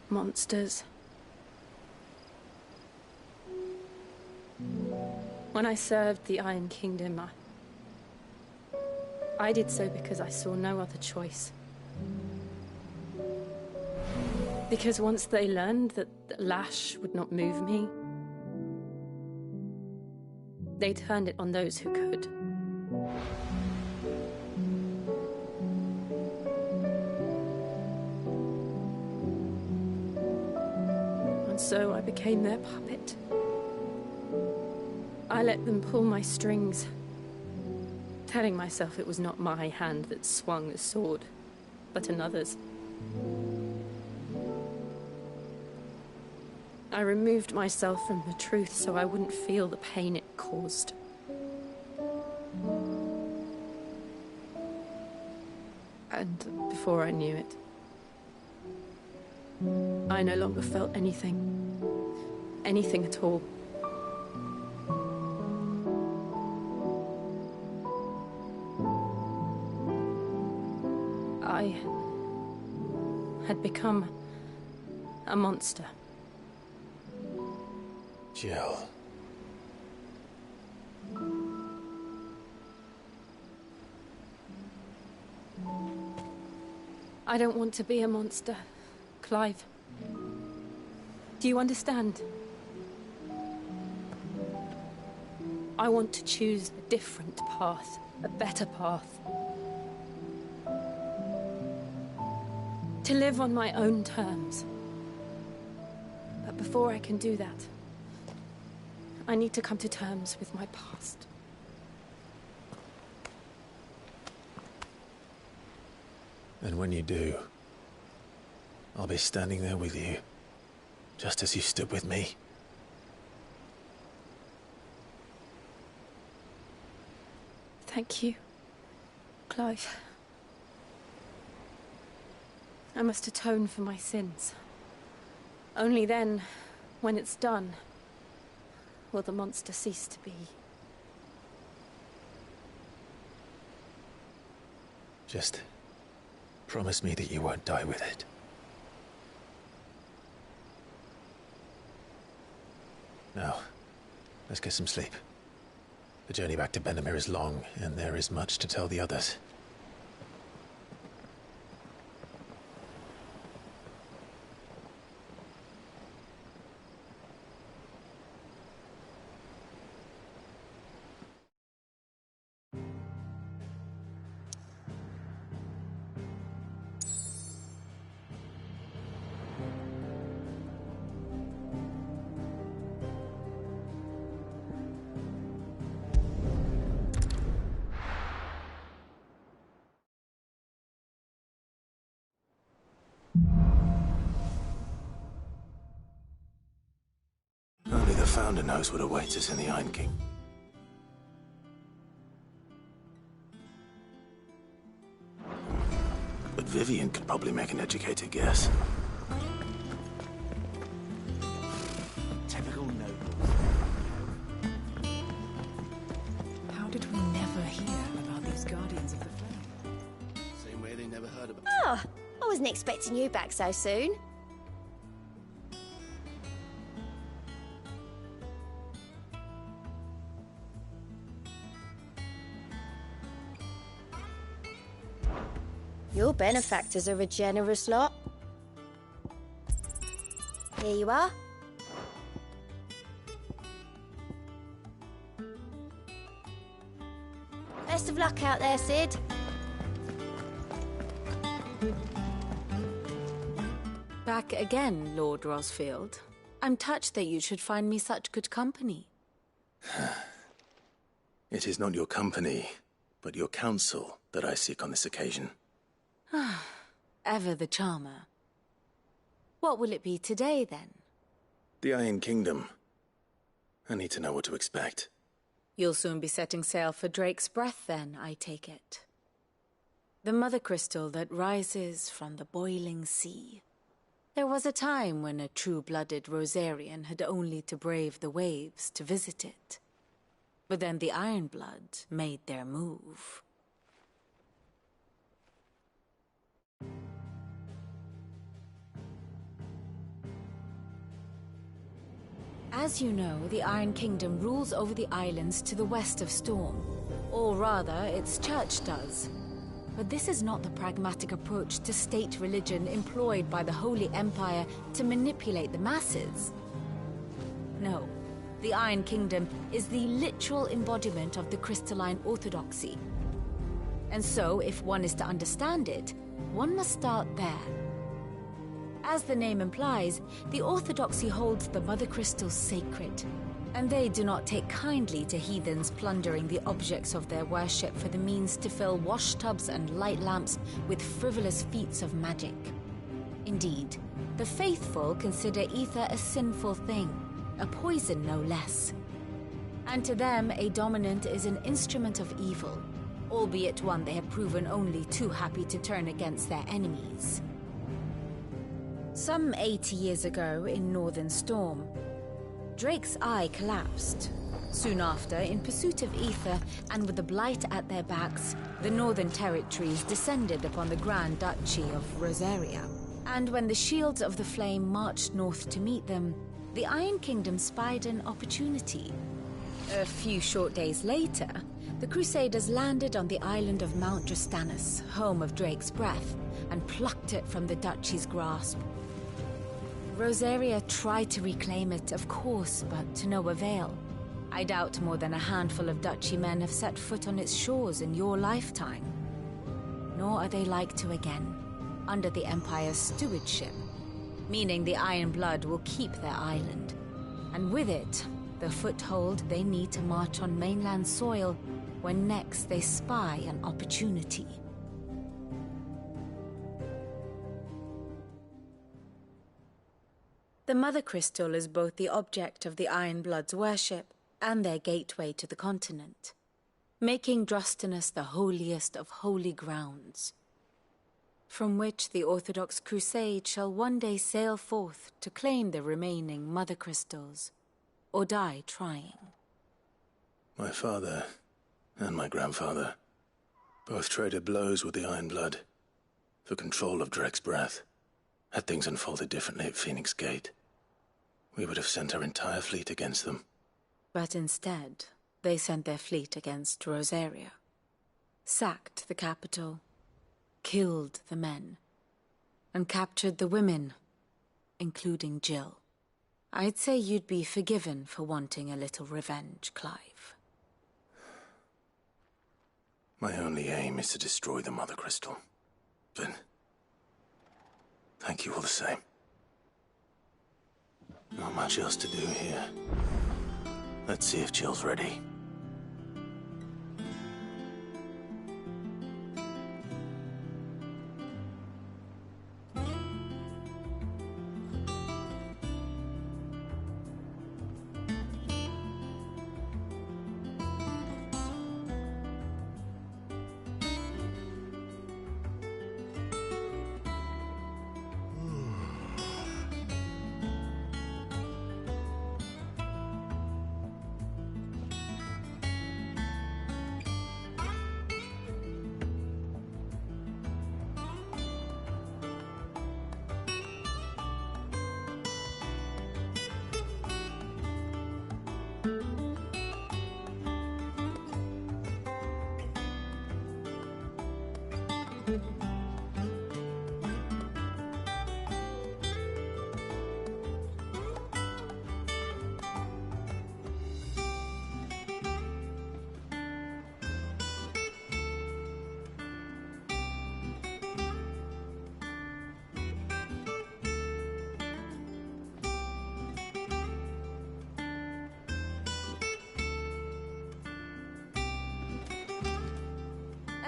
Monsters. When I served the Iron Kingdom, I did so because I saw no other choice. Because once they learned that the lash would not move me, they turned it on those who could. so I became their puppet. I let them pull my strings, telling myself it was not my hand that swung the sword, but another's. I removed myself from the truth so I wouldn't feel the pain it caused. And before I knew it, I no longer felt anything. Anything at all. I had become a monster. Jill. I don't want to be a monster, Clive. Do you understand? I want to choose a different path, a better path. To live on my own terms. But before I can do that, I need to come to terms with my past. And when you do, I'll be standing there with you, just as you stood with me. Thank you, Clive. I must atone for my sins. Only then, when it's done, will the monster cease to be. Just promise me that you won't die with it. Now, let's get some sleep. The journey back to Benamir is long, and there is much to tell the others. Only the Founder knows what awaits us in the Iron King. But Vivian could probably make an educated guess. Typical nobles. How did we never hear about these Guardians of the Flame? Same way they never heard about. Oh, I wasn't expecting you back so soon. Your benefactors are a generous lot. Here you are. Best of luck out there, Sid. Back again, Lord Rosfield. I'm touched that you should find me such good company. It is not your company, but your counsel that I seek on this occasion. Ever the charmer. What will it be today, then? The Iron Kingdom. I need to know what to expect. You'll soon be setting sail for Drake's Breath, then, I take it. The mother crystal that rises from the boiling sea. There was a time when a true-blooded Rosarian had only to brave the waves to visit it. But then the Ironblood made their move. As you know, the Iron Kingdom rules over the islands to the west of Storm. Or rather, its church does. But this is not the pragmatic approach to state religion employed by the Holy Empire to manipulate the masses. No, the Iron Kingdom is the literal embodiment of the crystalline orthodoxy. And so, if one is to understand it, one must start there. As the name implies, the Orthodoxy holds the Mother Crystals sacred, and they do not take kindly to heathens plundering the objects of their worship for the means to fill washtubs and light lamps with frivolous feats of magic. Indeed, the faithful consider ether a sinful thing, a poison no less. And to them, a dominant is an instrument of evil, albeit one they have proven only too happy to turn against their enemies. Some 80 years ago in Northern Storm, Drake's eye collapsed. Soon after, in pursuit of ether and with the Blight at their backs, the Northern Territories descended upon the Grand Duchy of Rosaria. And when the Shields of the Flame marched north to meet them, the Iron Kingdom spied an opportunity. A few short days later, the Crusaders landed on the island of Mount Drastanus, home of Drake's breath, and plucked it from the Duchy's grasp. Rosaria tried to reclaim it, of course, but to no avail. I doubt more than a handful of Duchy men have set foot on its shores in your lifetime. Nor are they like to again, under the Empire's stewardship, meaning the Iron Blood will keep their island, and with it, the foothold they need to march on mainland soil when next they spy an opportunity. The Mother Crystal is both the object of the Iron Blood's worship and their gateway to the continent, making Drastanus the holiest of holy grounds, from which the Orthodox Crusade shall one day sail forth to claim the remaining Mother Crystals, or die trying. My father and my grandfather both traded blows with the Iron Blood for control of Drake's breath. Had things unfolded differently at Phoenix Gate, we would have sent our entire fleet against them. But instead, they sent their fleet against Rosaria, sacked the capital, killed the men, and captured the women, including Jill. I'd say you'd be forgiven for wanting a little revenge, Clive. My only aim is to destroy the Mother Crystal. But thank you all the same. Not much else to do here. Let's see if Jill's ready.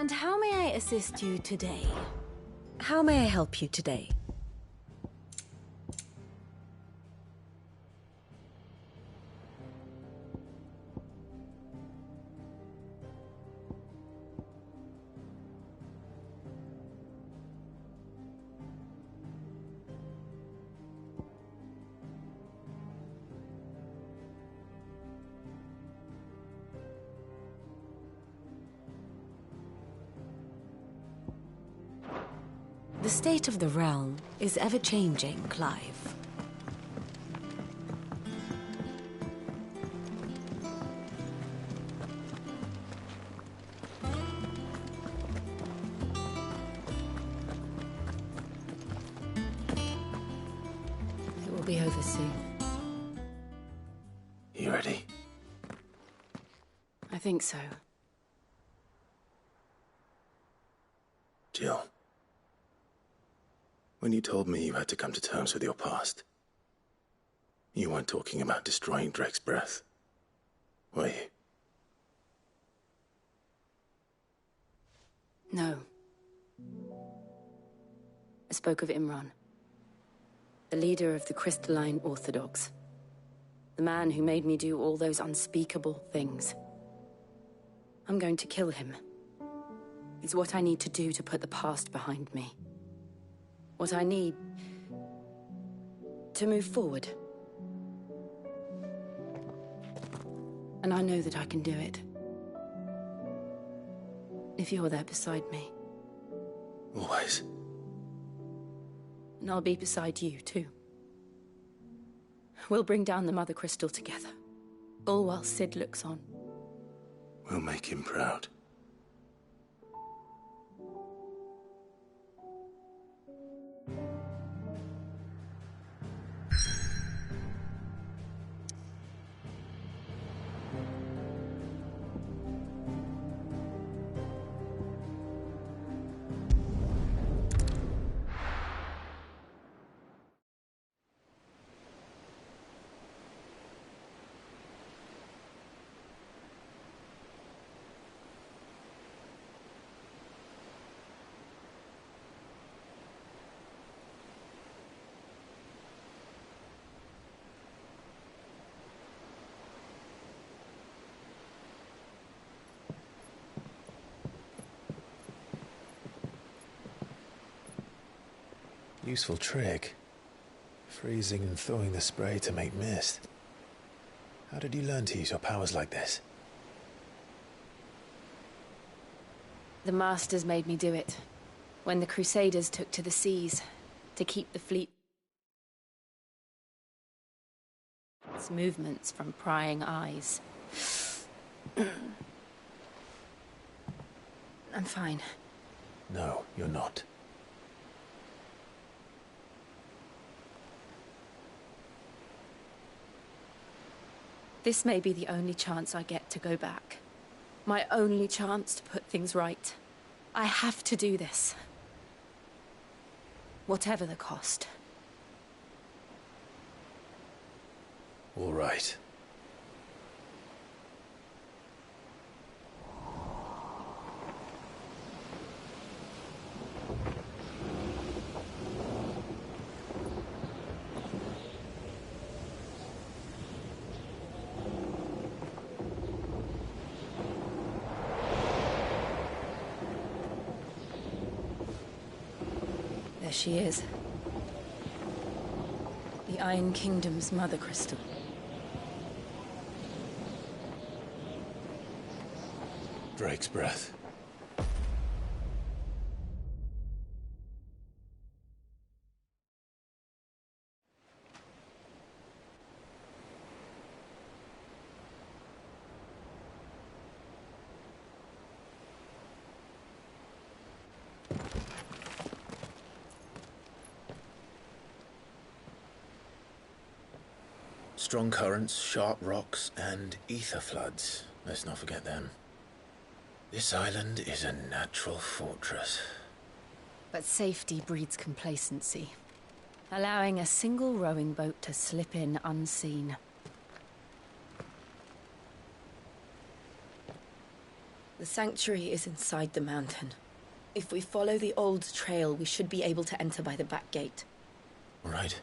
And how may I assist you today? How may I help you today? The state of the realm is ever-changing, Clive. It will be over soon. You ready? I think so. Jill. When you told me you had to come to terms with your past, you weren't talking about destroying Drake's breath, were you? No. I spoke of Imran, the leader of the Crystalline Orthodox. The man who made me do all those unspeakable things. I'm going to kill him. It's what I need to do to put the past behind me. What I need to move forward. And I know that I can do it. If you're there beside me. Always. And I'll be beside you, too. We'll bring down the Mother Crystal together. All while Sid looks on. We'll make him proud. Useful trick. Freezing and thawing the spray to make mist. How did you learn to use your powers like this? The Masters made me do it. When the Crusaders took to the seas to keep the fleet's movements from prying eyes. I'm fine. No, you're not. This may be the only chance I get to go back. My only chance to put things right. I have to do this. Whatever the cost. All right. There she is. The Iron Kingdom's Mother Crystal. Drake's breath. Strong currents, sharp rocks, and ether floods. Let's not forget them. This island is a natural fortress. But safety breeds complacency. Allowing a single rowing boat to slip in unseen. The sanctuary is inside the mountain. If we follow the old trail, we should be able to enter by the back gate. All right.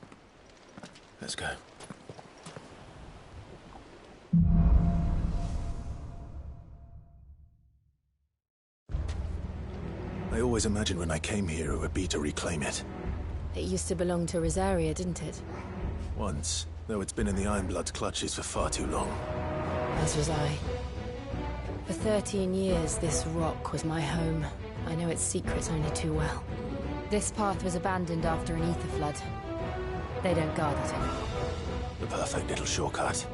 Let's go. I always imagined when I came here it would be to reclaim it. It used to belong to Rosaria, didn't it? Once, though it's been in the Ironblood's clutches for far too long. As was I. For 13 years, this rock was my home. I know its secrets only too well. This path was abandoned after an ether flood. They don't guard it anymore. The perfect little shortcut.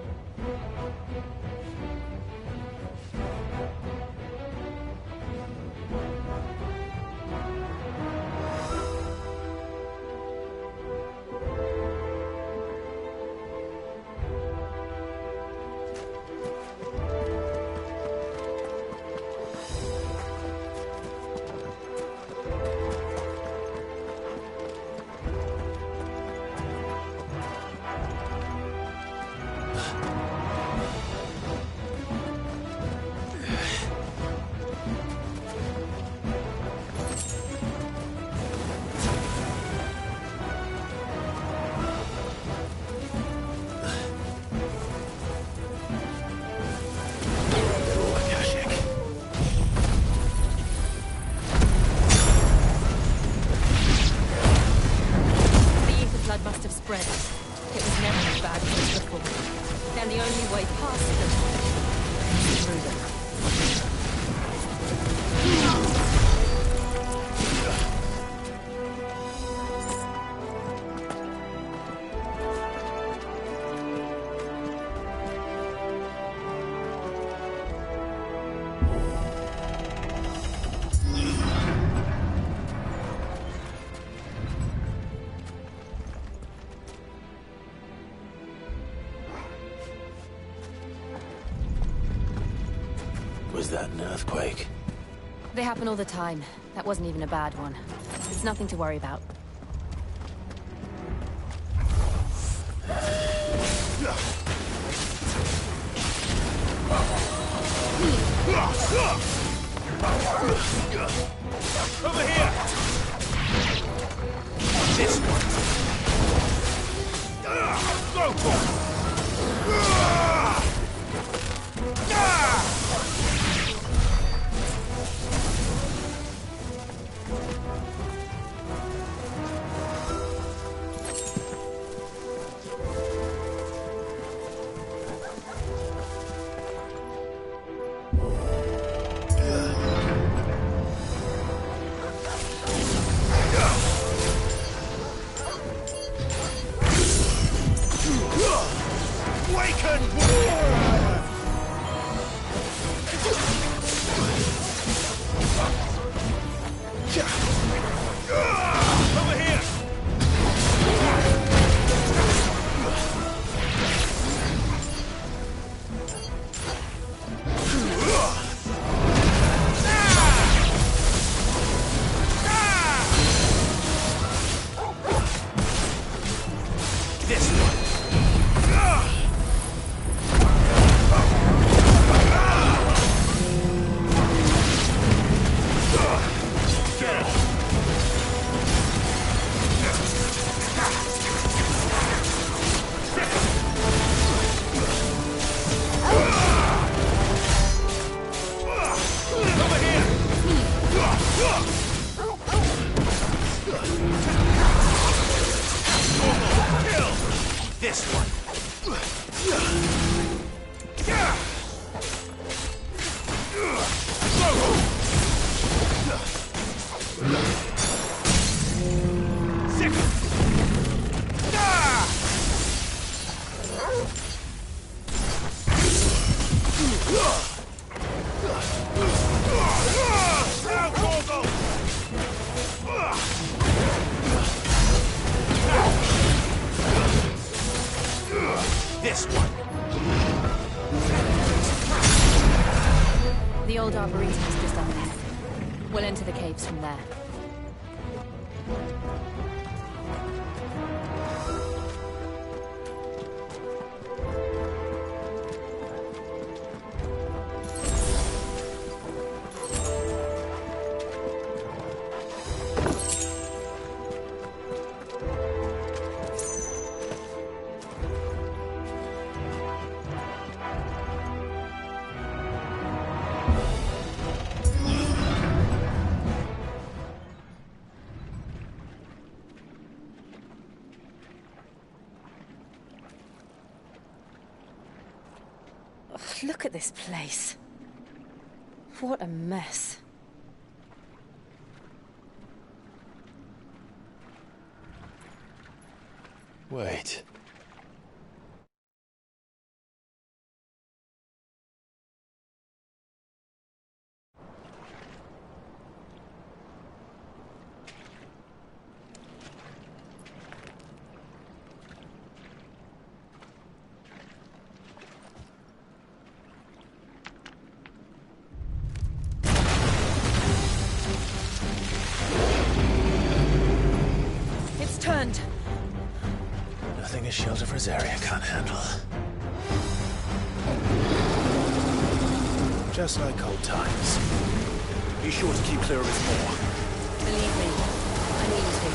And the only way past them is through them. Was that an earthquake? They happen all the time. That wasn't even a bad one. It's nothing to worry about. Over here! This one! Go for it! This one. The old arboretum is just up ahead. We'll enter the caves from there. Look at this place. What a mess. Wait. Turned. Nothing a shield of Rosaria can't handle. Just like old times. Be sure to keep clear of his maw. Believe me, I need to.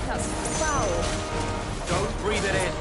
That's foul. Don't breathe it in.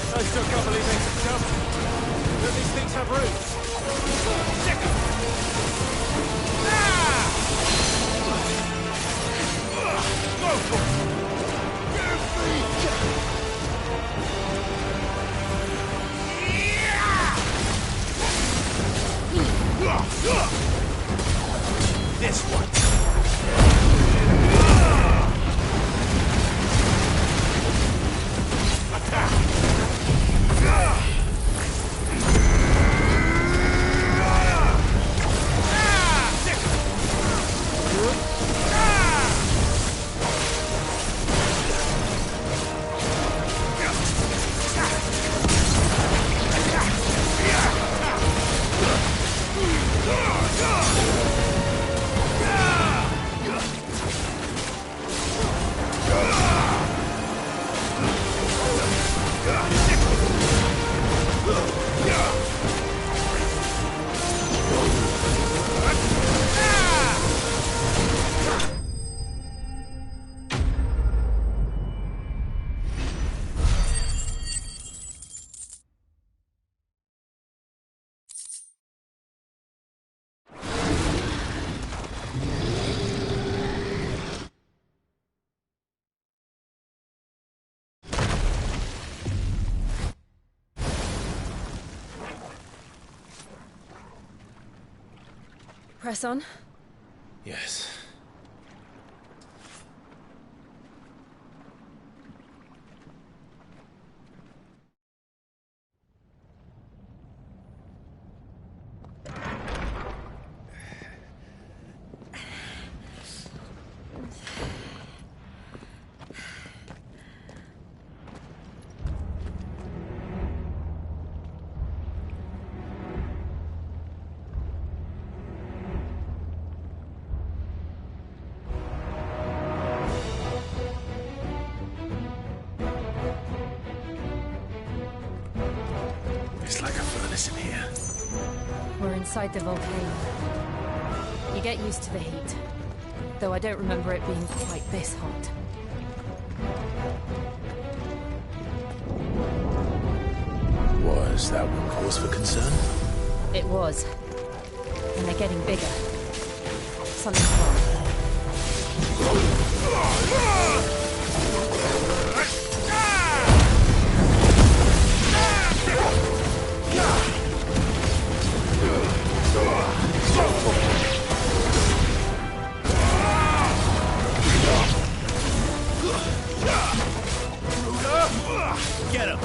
I still can't believe they could jump. But these things have roots. Go for it! This one. Press on? Yes. It's like a furnace in here. We're inside the volcano. You get used to the heat, though I don't remember it being quite this hot. Was that one cause for concern? It was. And they're getting bigger. Something's wrong. Get him!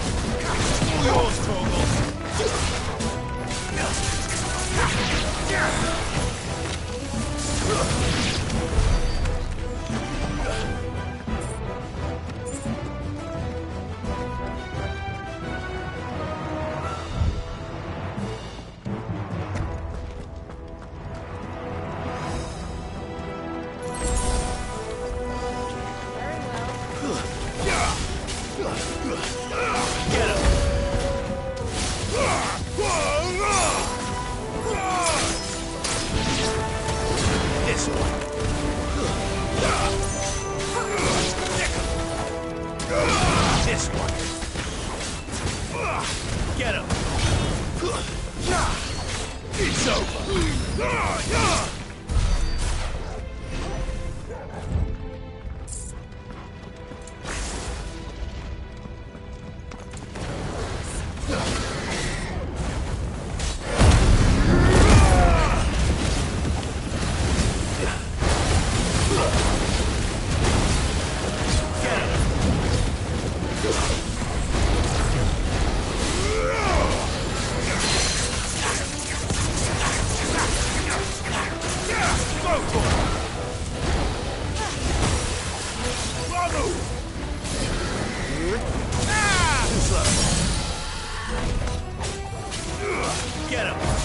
Yours, Torgal! This one. Get him. It's over. Get him!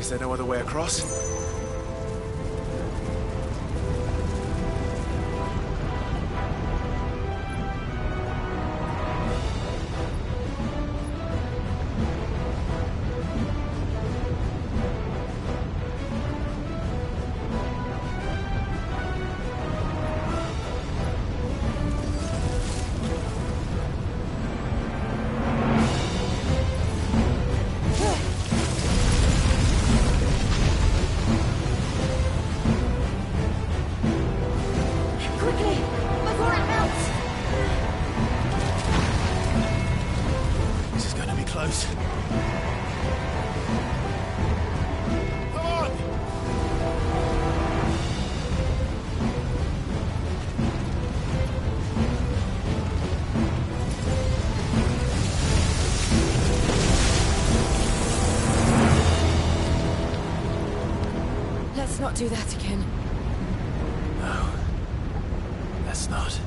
Is there no other way across? Let's not do that again. No. Let's not.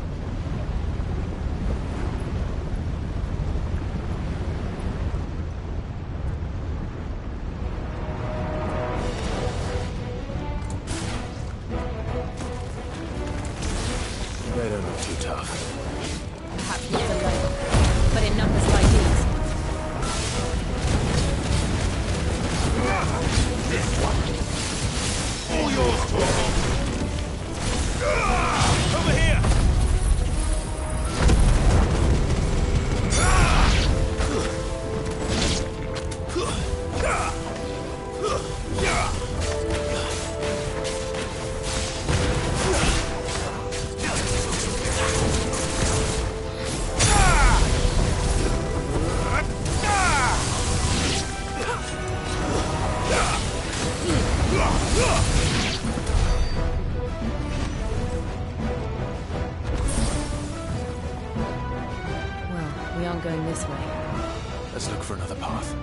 They don't look too tough. Perhaps not alone, but in numbers like these. This one. All yours, Torvald. Over here. Well, we aren't going this way. Let's look for another path.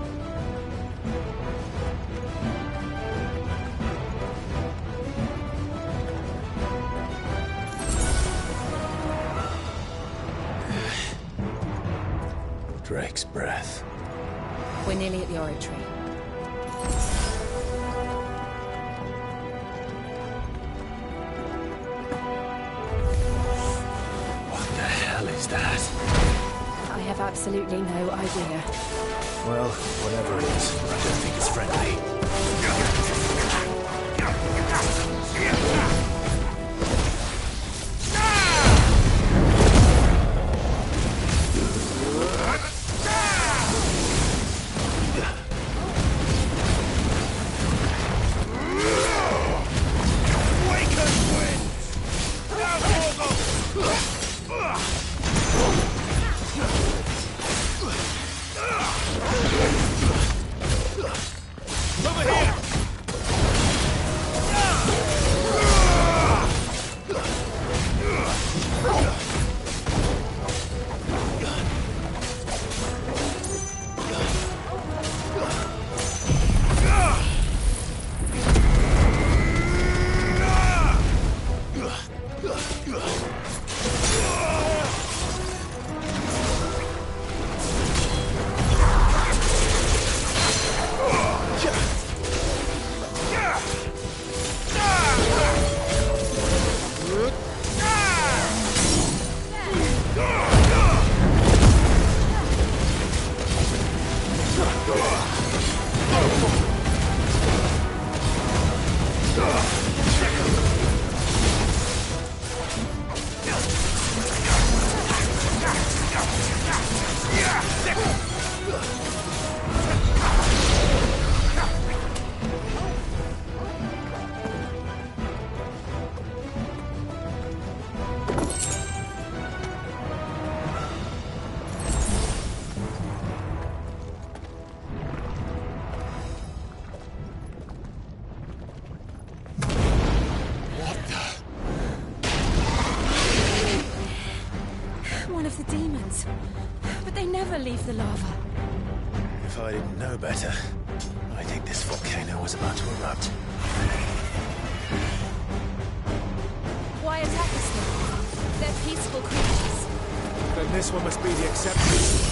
Drake's breath. We're nearly at the oratory. What the hell is that? I have absolutely no idea. Well, whatever it is, I don't think it's friendly. One of the demons. But they never leave the lava. If I didn't know better, I think this volcano was about to erupt. Why attack us then? They're peaceful creatures. Then this one must be the exception.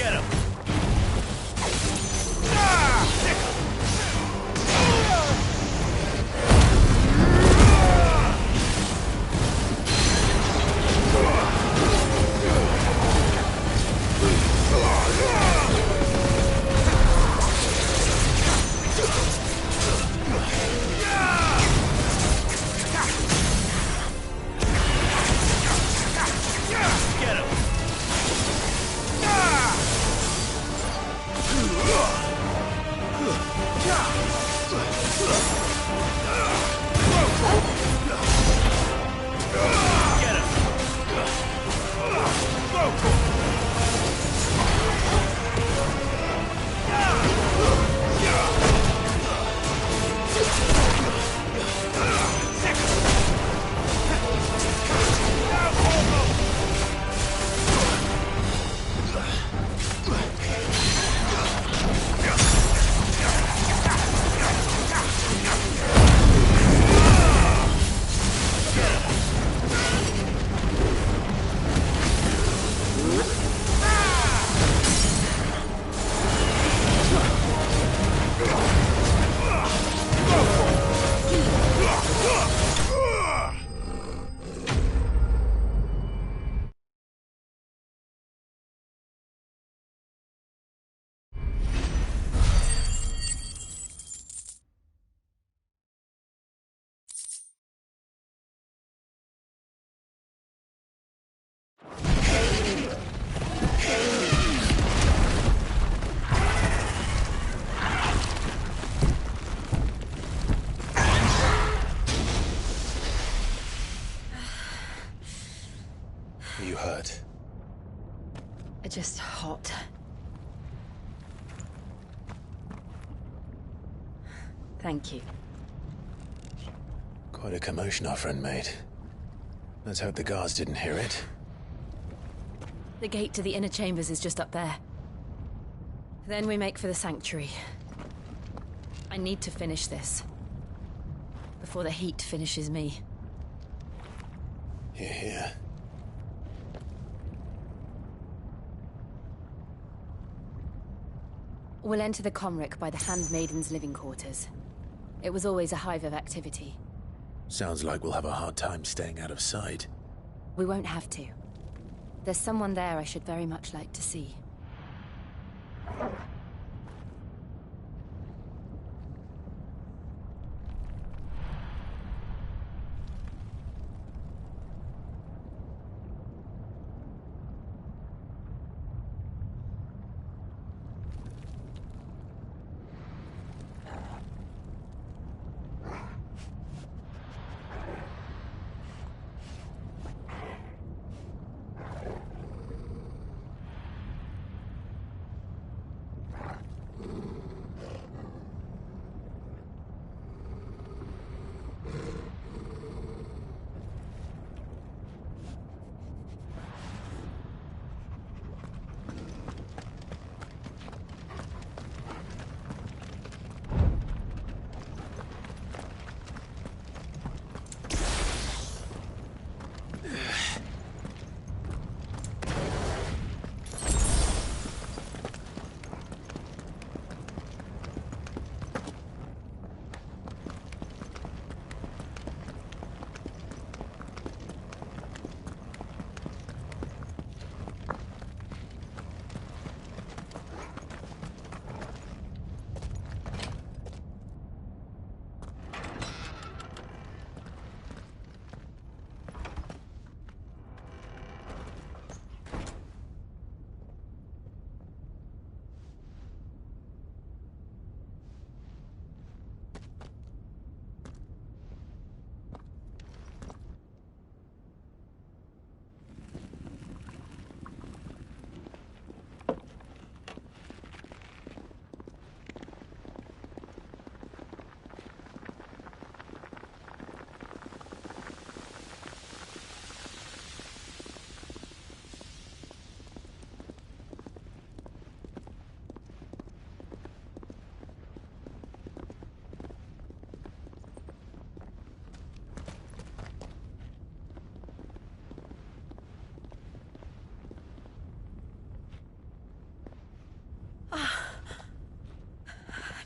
Get him! You hurt? Just hot. Thank you. Quite a commotion our friend made. Let's hope the guards didn't hear it. The gate to the inner chambers is just up there. Then we make for the sanctuary. I need to finish this. Before the heat finishes me. Hear, hear. We'll enter the Comric by the Handmaiden's living quarters. It was always a hive of activity. Sounds like we'll have a hard time staying out of sight. We won't have to. There's someone there I should very much like to see.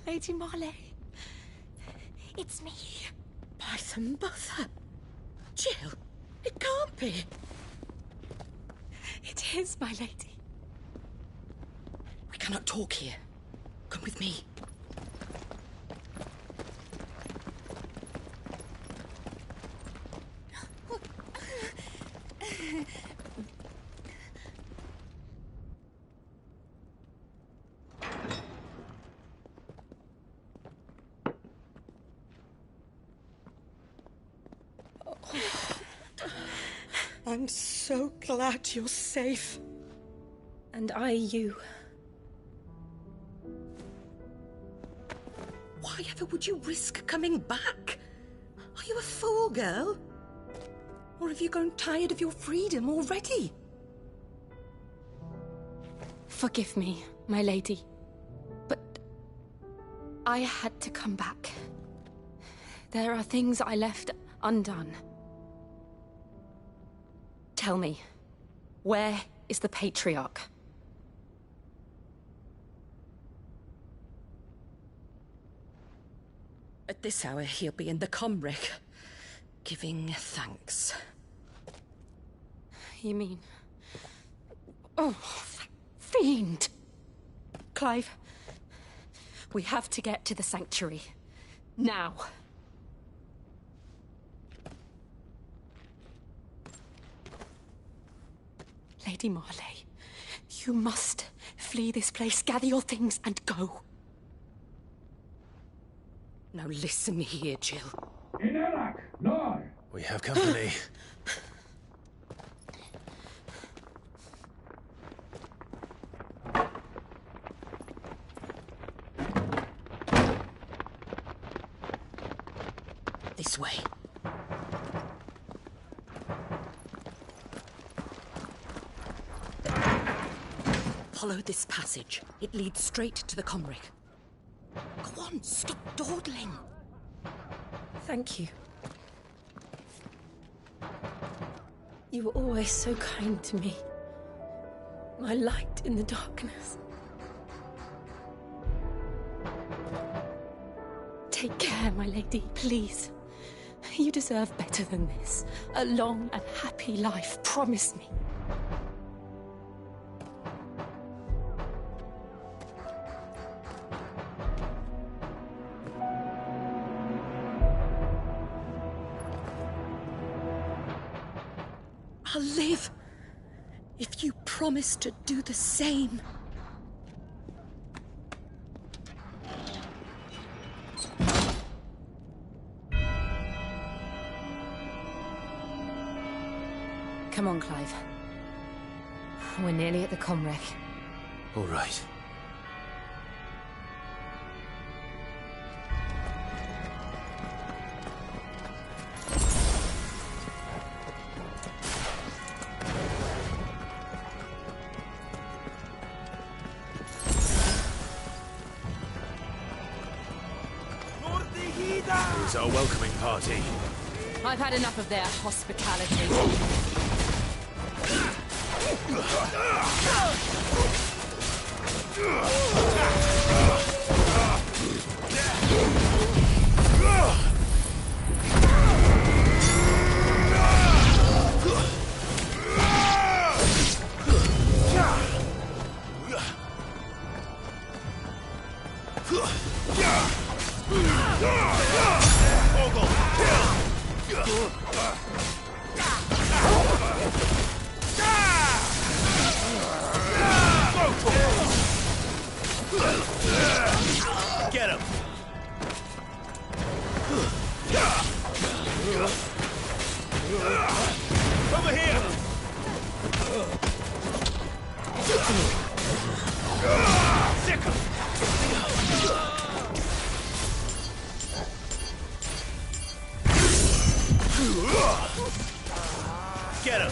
Lady Marley. It's me. By the mother. Jill, it can't be. It is, my lady. We cannot talk here. Come with me. I'm so glad you're safe. And I you. Why ever would you risk coming back? Are you a fool, girl? Or have you grown tired of your freedom already? Forgive me, my lady. But I had to come back. There are things I left undone. Tell me, where is the Patriarch? At this hour, he'll be in the Comric, giving thanks. You mean... Oh, fiend! Clive, we have to get to the Sanctuary. Now. Lady Marley, you must flee this place, gather your things, and go. Now listen here, Jill. In Iraq, no! We have company. This way. Follow this passage. It leads straight to the Comric. Go on, stop dawdling. Thank you. You were always so kind to me. My light in the darkness. Take care, my lady, please. You deserve better than this. A long and happy life, promise me. I'll live if you promise to do the same. Come on, Clive. We're nearly at the Comric. All right. Who's our welcoming party? I've had enough of their hospitality. Get him! Over here! Sick him! Get him!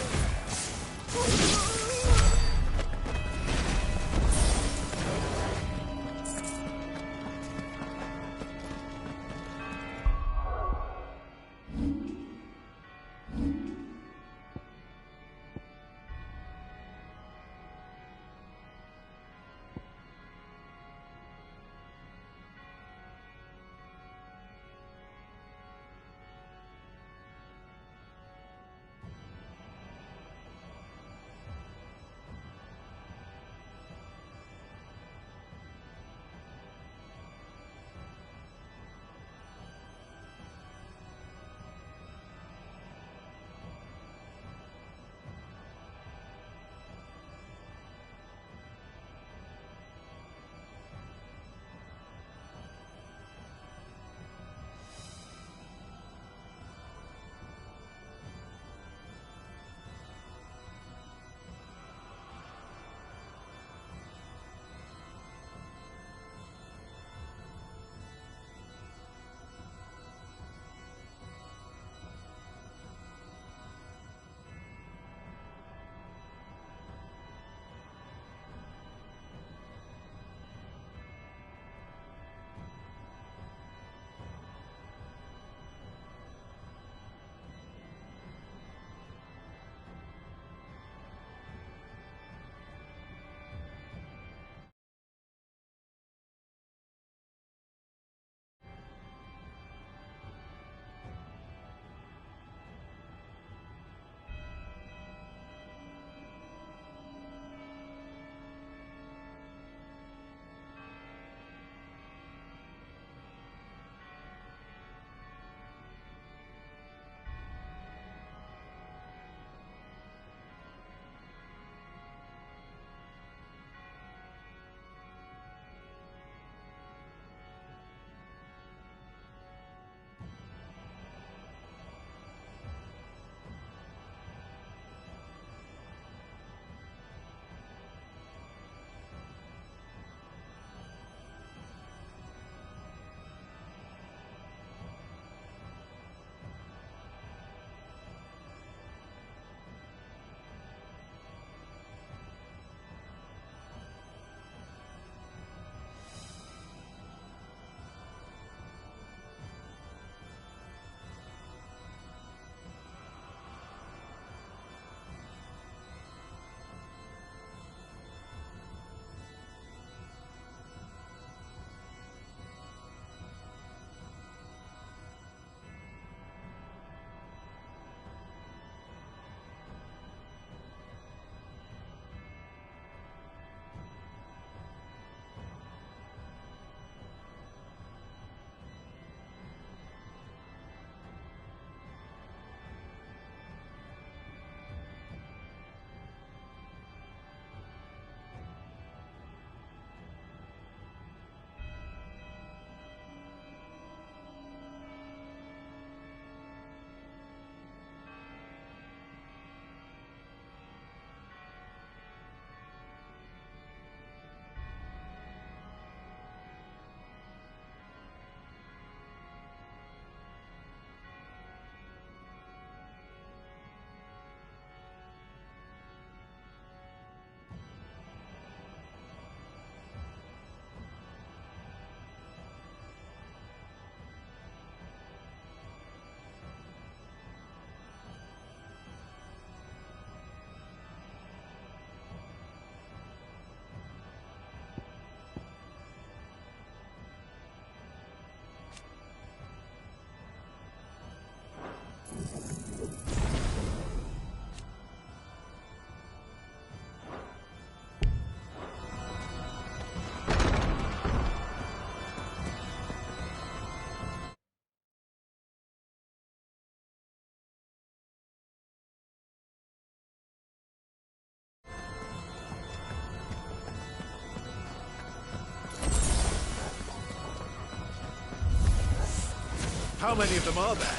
How many of them are there?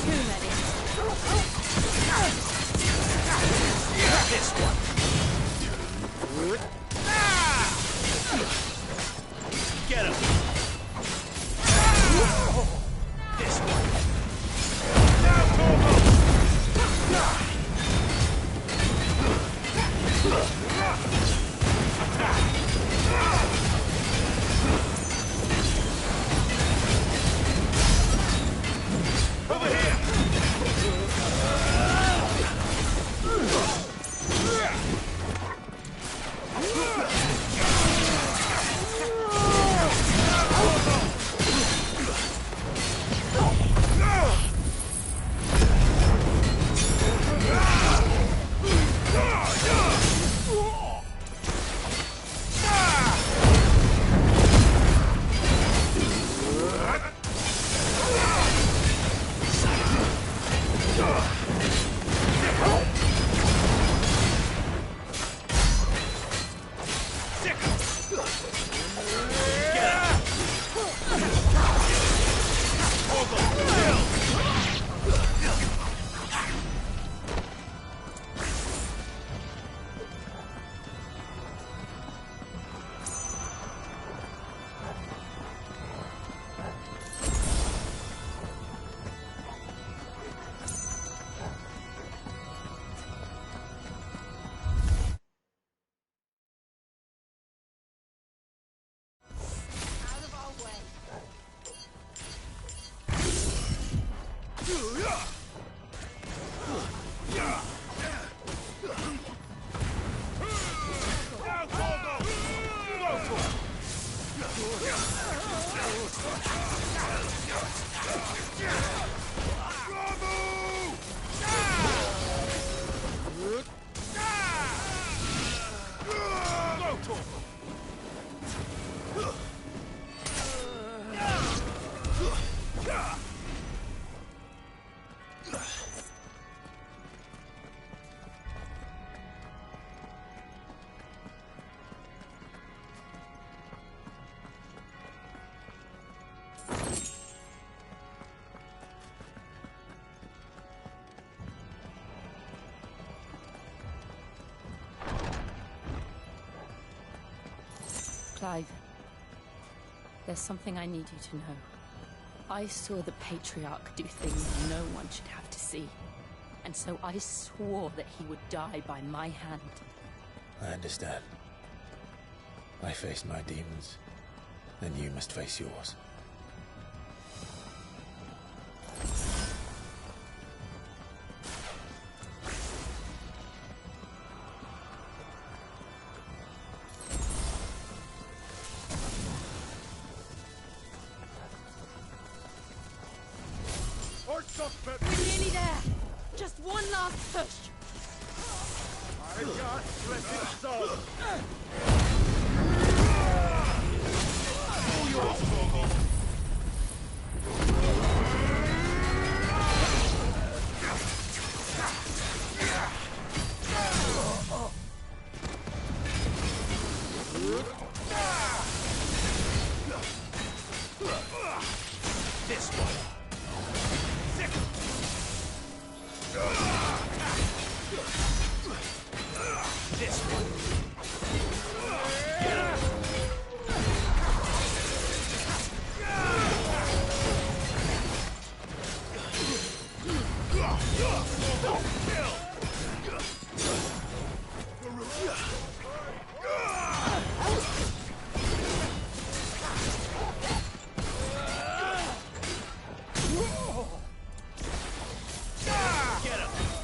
Too many. This one. Get him. This one. Over here. Clive, there's something I need you to know. I saw the Patriarch do things no one should have to see. And so I swore that he would die by my hand. I understand. I faced my demons, then you must face yours. We're nearly there. Just one last push. This one. This one. Get him.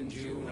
and you